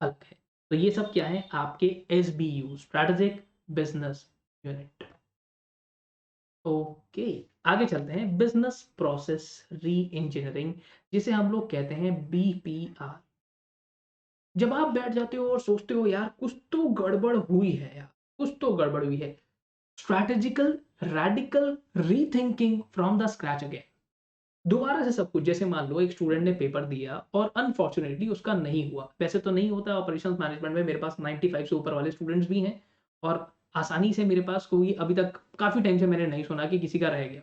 अलग है। तो ये सब क्या है? आपके SBU, strategic business unit. Okay, आगे चलते हैं, बिजनेस प्रोसेस री इंजीनियरिंग, जिसे हम लोग कहते हैं बीपीआर। जब आप बैठ जाते हो और सोचते हो यार कुछ तो गड़बड़ हुई है, यार कुछ तो गड़बड़ हुई है, strategical radical rethinking from the scratch again. दोबारा से सब कुछ, जैसे मान लो एक स्टूडेंट ने पेपर दिया और अनफॉर्चुनेटली उसका नहीं हुआ। वैसे तो नहीं होता, ऑपरेशंस मैनेजमेंट में मेरे पास 95 से ऊपर वाले स्टूडेंट्स भी हैं और आसानी से मेरे पास कोई अभी तक काफ़ी टाइम से मैंने नहीं सुना कि किसी का रह गया।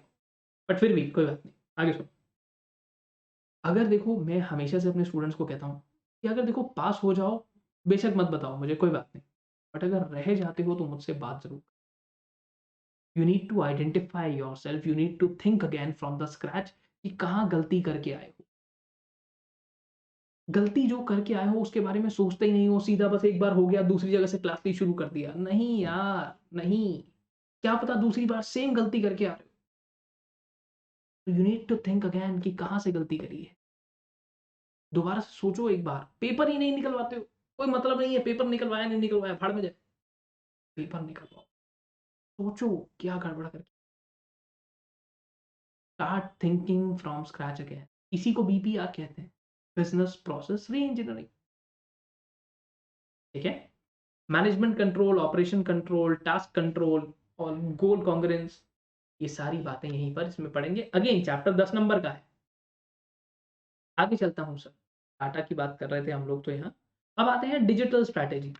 बट फिर भी कोई बात नहीं, आगे सुनो। अगर देखो, मैं हमेशा से अपने स्टूडेंट्स को कहता हूँ कि अगर देखो पास हो जाओ, बेशक मत बताओ मुझे, कोई बात नहीं। बट अगर रह जाते हो तो मुझसे बात ज़रूर। You need to identify yourself, you need to think again from the scratch कि कहाँ गलती करके आए हो। गलती जो करके आए हो उसके बारे में सोचते ही नहीं हो, सीधा बस एक बार हो गया दूसरी जगह से क्लास ली शुरू कर दिया। नहीं यार, नहीं। क्या पता दूसरी बार सेम गलती करके आ रहे हो। तो you need to think again कि कहाँ से गलती करी है। दोबारा से सोचो एक बार। पेपर ही नहीं निकलवाते हो, कोई मतलब नहीं है, पेपर निकलवाया नहीं निकलवाया, भाड़ में जाए। पेपर निकलवाओ, सोचो क्या गड़बड़ करके। Start thinking from scratch again. इसी को बीपीआर कहते हैं, बिजनेस प्रोसेस री इंजीनियरिंग। ठीक है। Management control, operation control, task control और गोल कॉन्ग्रेंस, ये सारी बातें यहीं पर इसमें पढ़ेंगे। अगेन चैप्टर 10 नंबर का है। आगे चलता हूँ सर। टाटा की बात कर रहे थे हम लोग तो यहाँ। अब आते हैं डिजिटल स्ट्रैटेजी।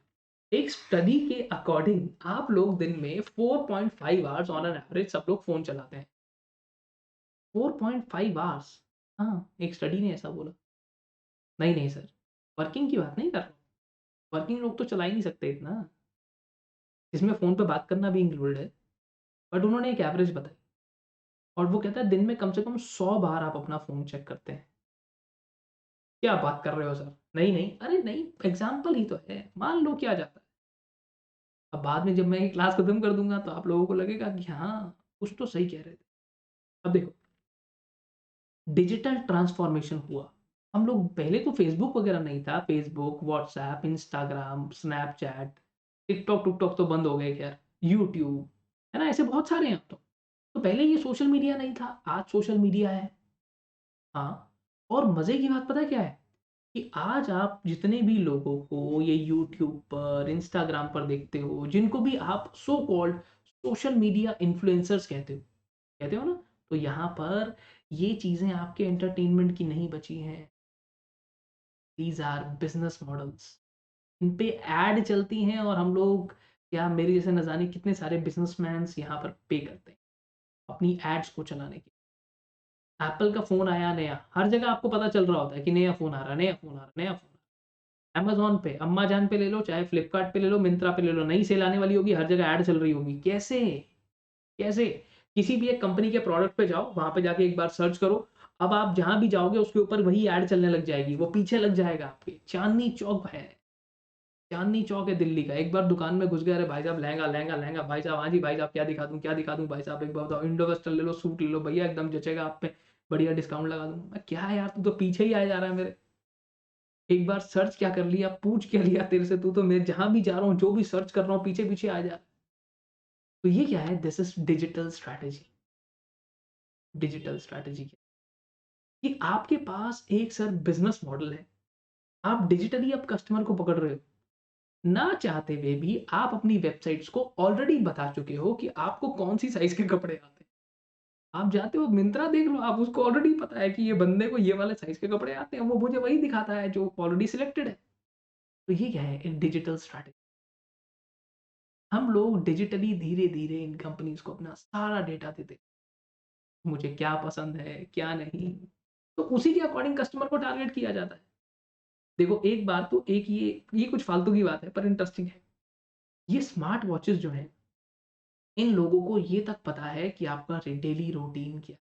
एक स्टडी के अकॉर्डिंग आप लोग दिन में 4.5 आवर्स ऑन एन एवरेज सब लोग फोन चलाते हैं। 4.5 आवर्स। हाँ, एक स्टडी ने ऐसा बोला। नहीं नहीं सर, वर्किंग की बात नहीं कर रहा हूँ। वर्किंग लोग तो चला ही नहीं सकते इतना, इसमें फ़ोन पे बात करना भी इंक्लूडेड है। बट उन्होंने एक एवरेज बताई और वो कहता है दिन में कम से कम 100 बार आप अपना फ़ोन चेक करते हैं। क्या बात कर रहे हो सर? नहीं, नहीं, अरे नहीं, एग्ज़ाम्पल ही तो है, मान लो क्या जाता है। अब बाद में जब मैं ये क्लास खत्म कर दूँगा तो आप लोगों को लगेगा कि हाँ, कुछ तो सही कह रहे थे। अब देखो, डिजिटल ट्रांसफॉर्मेशन हुआ। हम लोग पहले तो फ़ेसबुक वगैरह नहीं था, Facebook, WhatsApp, Instagram, Snapchat, TikTok तो बंद हो गए ख़ैर, यूट्यूब, है ना? ऐसे बहुत सारे हैं अब तो। तो पहले ये सोशल मीडिया नहीं था, आज सोशल मीडिया है। हाँ, और मज़े की बात पता है क्या है? कि आज आप जितने भी लोगों को ये यूट्यूब पर, इंस्टाग्राम पर देखते हो, जिनको भी आप so called social media influencers कहते हो ना? तो यहाँ पर ये चीज़ें आपके एंटरटेनमेंट की नहीं बची हैं। These are business models. इन पे ऐड चलती हैं और हम लोग, क्या मेरे जैसे न जाने कितने सारे बिज़नेसमैन्स यहाँ पर पे करते हैं, अपनी एड्स को चलाने के। एप्पल का फ़ोन आया नया, हर जगह आपको पता चल रहा होता है कि नया फ़ोन आ रहा है, नया फ़ोन आ रहा है, नया फ़ोन आ रहा है। अमेज़न पे, अम्माजान पे ले लो, चाहे फ्लिपकार्ट पे ले लो, मिंत्रा पे ले लो, नई सेल आने वाली होगी, हर जगह ऐड चल रही होगी। कैसे? कैसे? किसी भी एक कंपनी के प्रोडक्ट पे जाओ, वहाँ पे जाके एक बार सर्च करो, अब आप जहाँ भी जाओगे उसके ऊपर वही ऐड चलने लग जाएगी, वो पीछे लग जाएगा आपके। चांदनी चौक है, चांदनी चौक है दिल्ली का। एक बार दुकान में घुस गए, अरे भाई साहब लहंगा, लहंगा, लहंगा, भाई साहब, हाँ जी भाई साहब, क्या दिखा दूँ भाई साहब, एक बार बताओ, इंडो वेस्टर्न ले लो, सूट ले लो भैया, एकदम जचेगा आप पे, बढ़िया डिस्काउंट लगा दूँगा। मैं क्या है यार, तू तो पीछे ही आया जा रहा है मेरे। एक बार सर्च क्या कर लिया, पूछ क्या लिया तेरे से, तू तो मैं जहाँ भी जा रहा हूँ, जो भी सर्च कर रहा हूँ, पीछे-पीछे आ जा रहा है। तो ये क्या है? This is digital strategy. Digital strategy कि आपके पास एक सर बिज़नेस मॉडल है। आप डिजिटली अब कस्टमर को पकड़ रहे हो। ना चाहते हुए भी आप अपनी वेबसाइट्स को ऑलरेडी बता चुके हो कि आपको कौन-सी साइज़ के कपड़े आते हैं। आप जाते हो मिंत्रा देख लो, आप उसको ऑलरेडी पता है कि ये बंदे को ये वाले साइज़ के कपड़े आते हैं, वो मुझे वही दिखाता है जो ऑलरेडी सिलेक्टेड है। तो ये क्या है? एक डिजिटल स्ट्रैटेजी। हम लोग डिजिटली धीरे-धीरे इन कंपनीज़ को अपना सारा डेटा देते हैं। मुझे क्या पसंद है, क्या नहीं। तो उसी के अकॉर्डिंग कस्टमर को टारगेट किया जाता है। देखो एक बात तो, एक ये कुछ फालतू की बात है पर इंटरेस्टिंग है। ये स्मार्ट वॉचेस जो हैं, इन लोगों को ये तक पता है कि आपका डेली रूटीन क्या है।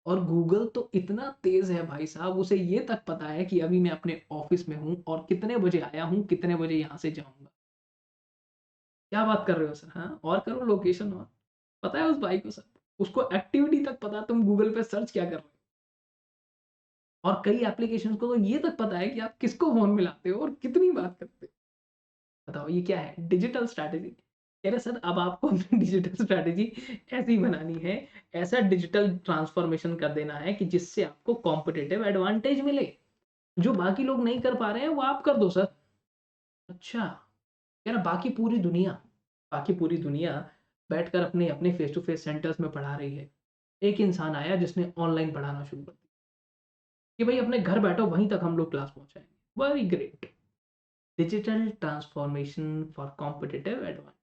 और गूगल तो इतना तेज़ है भाई साहब, उसे ये तक पता है कि अभी मैं अपने ऑफ़िस में हूँ और कितने बजे आया हूँ, कितने बजे यहाँ से जाऊँगा। क्या बात कर रहे हो सर? हाँ, और करो लोकेशन ऑन। पता है उस भाई को सब। उसको एक्टिविटी तक पता है तुम गूगल पे सर्च क्या कर रहे हो। और कई एप्लीकेशंस को तो ये तक पता है कि आप किसको फ़ोन मिलाते हो और कितनी बात करते हो। बताओ ये क्या है? Digital strategy. कह रहे सर अब आपको अपनी डिजिटल स्ट्रैटेजी ऐसी बनानी है, ऐसा डिजिटल ट्रांसफॉर्मेशन कर देना है कि जिससे आपको कॉम्पिटिटिव एडवांटेज मिले। जो बाकी लोग नहीं कर पा रहे हैं वो आप कर दो सर। अच्छा, कह रहा बाकी पूरी दुनिया बैठकर अपने अपने फेस टू फेस सेंटर्स में पढ़ा रही है। एक इंसान आया जिसने ऑनलाइन पढ़ाना शुरू कर दिया कि भाई अपने घर बैठो, वहीं तक हम लोग क्लास पहुंचाएंगे। Very great. Digital transformation for competitive advance.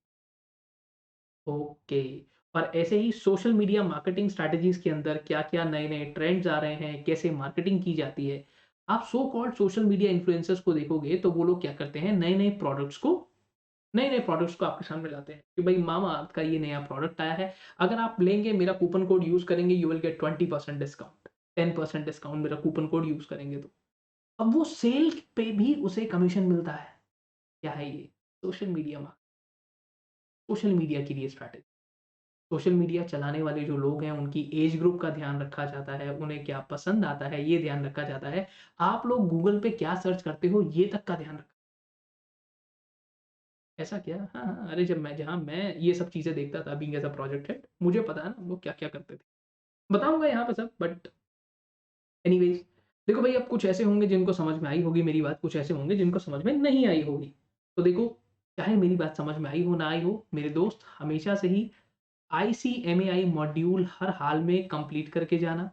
Okay. और ऐसे ही सोशल मीडिया मार्केटिंग स्ट्रैटेजीज के अंदर क्या-क्या नए-नए ट्रेंड्स आ रहे हैं, कैसे मार्केटिंग की जाती है। आप so called social media influencers को देखोगे तो वो लोग क्या करते हैं, नए-नए प्रोडक्ट्स को आपके सामने लाते हैं कि भाई मामाअर्थ का ये नया प्रोडक्ट आया है। अगर आप लेंगे, मेरा कूपन कोड यूज़ करेंगे, you will get 20% discount, 10% discount मेरा कूपन कोड यूज़ करेंगे तो। अब वो सेल पे भी उसे कमीशन मिलता है। क्या है ये? सोशल मीडिया सोशल मीडिया की ये स्ट्रैटेजी। सोशल मीडिया चलाने वाले जो लोग हैं, उनकी एज ग्रुप का ध्यान रखा जाता है, उन्हें क्या पसंद आता है, ये ध्यान रखा जाता है। आप लोग गूगल पे क्या सर्च करते हो, ये तक का ध्यान रखा। ऐसा क्या? हाँ, हाँ, अरे जब मैं ये सब चीज़ें देखता था being as a project head, मुझे पता है ना हम लोग क्या-क्या करते थे। बताऊँगा यहाँ पे सब, बट एनीवेज़, देखो भाई अब कुछ ऐसे होंगे जिनको समझ में आई होगी मेरी बात, कुछ ऐसे होंगे जिनको समझ में नहीं आई होगी। तो देखो, चाहे मेरी बात समझ में आई हो, ना आई हो, मेरे दोस्त हमेशा से ही आईसीएमएआई मॉड्यूल हर हाल में कंप्लीट करके जाना।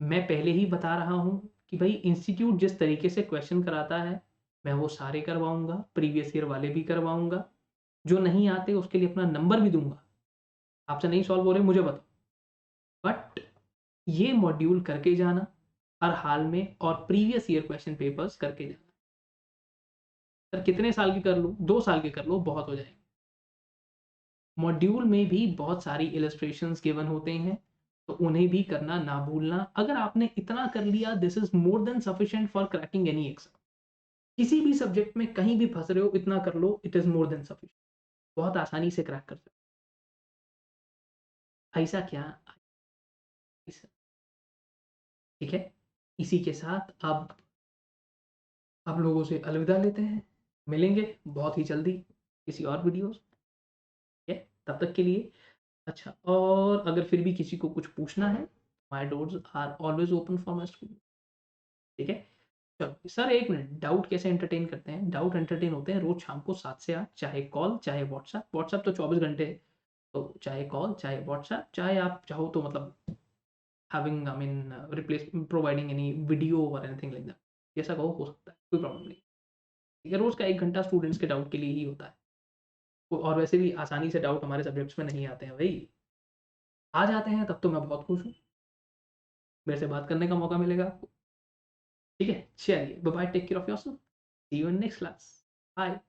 मैं पहले ही बता रहा हूँ कि भाई इंस्टीट्यूट जिस तरीके से क्वेश्चन कराता है, मैं वो सारे करवाऊँगा, प्रीवियस ईयर वाले भी करवाऊँगा। जो नहीं आते उसके लिए अपना नंबर भी दूँगा। आपसे नहीं सॉल्व हो रहे मुझे बताओ। बट ये मॉड्यूल करके जाना हर हाल में, और प्रीवियस ईयर क्वेश्चन पेपर्स करके जाना। सर कितने साल की कर लूँ? 2 साल के कर लो, बहुत हो जाएँगे। मॉड्यूल में भी बहुत सारी इलस्ट्रेशंस गिवन होते हैं, तो उन्हें भी करना ना भूलना। अगर आपने इतना कर लिया, this is more than sufficient for cracking any exam. किसी भी सब्जेक्ट में कहीं भी फँस रहे हो, इतना कर लो, it is more than sufficient. बहुत आसानी से क्रैक कर सकते हो। ऐसा क्या? ऐसा ठीक है? इसी के साथ अब आप लोगों से अलविदा लेते हैं। मिलेंगे बहुत ही जल्दी किसी और वीडियोज़, ठीक है? तब तक के लिए अच्छा, और अगर फिर भी किसी को कुछ पूछना है, my doors are always open for my student, ठीक है? चलो सर 1 मिनट, डाउट कैसे एंटरटेन करते हैं? डाउट एंटरटेन होते हैं रोज़ शाम को 7 से 8, चाहे कॉल, चाहे व्हाट्सएप। व्हाट्सएप तो 24 घंटे है, तो चाहे कॉल, चाहे व्हाट्सएप, चाहे आप चाहो तो मतलब having I mean replace providing any video और एनीथिंग लाइक दैट। जैसा कहो हो सकता है, कोई प्रॉब्लम नहीं। ठीक है, रोज़ का 1 घंटा स्टूडेंट्स के डाउट के लिए ही होता है। और वैसे भी आसानी से डाउट हमारे सब्जेक्ट्स में नहीं आते हैं भई। आ जाते हैं तब तो मैं बहुत खुश हूँ। मेरे से बात करने का मौका मिलेगा आपको। ठीक है? चलिए, bye bye, take care of yourself. See you in next class. Bye.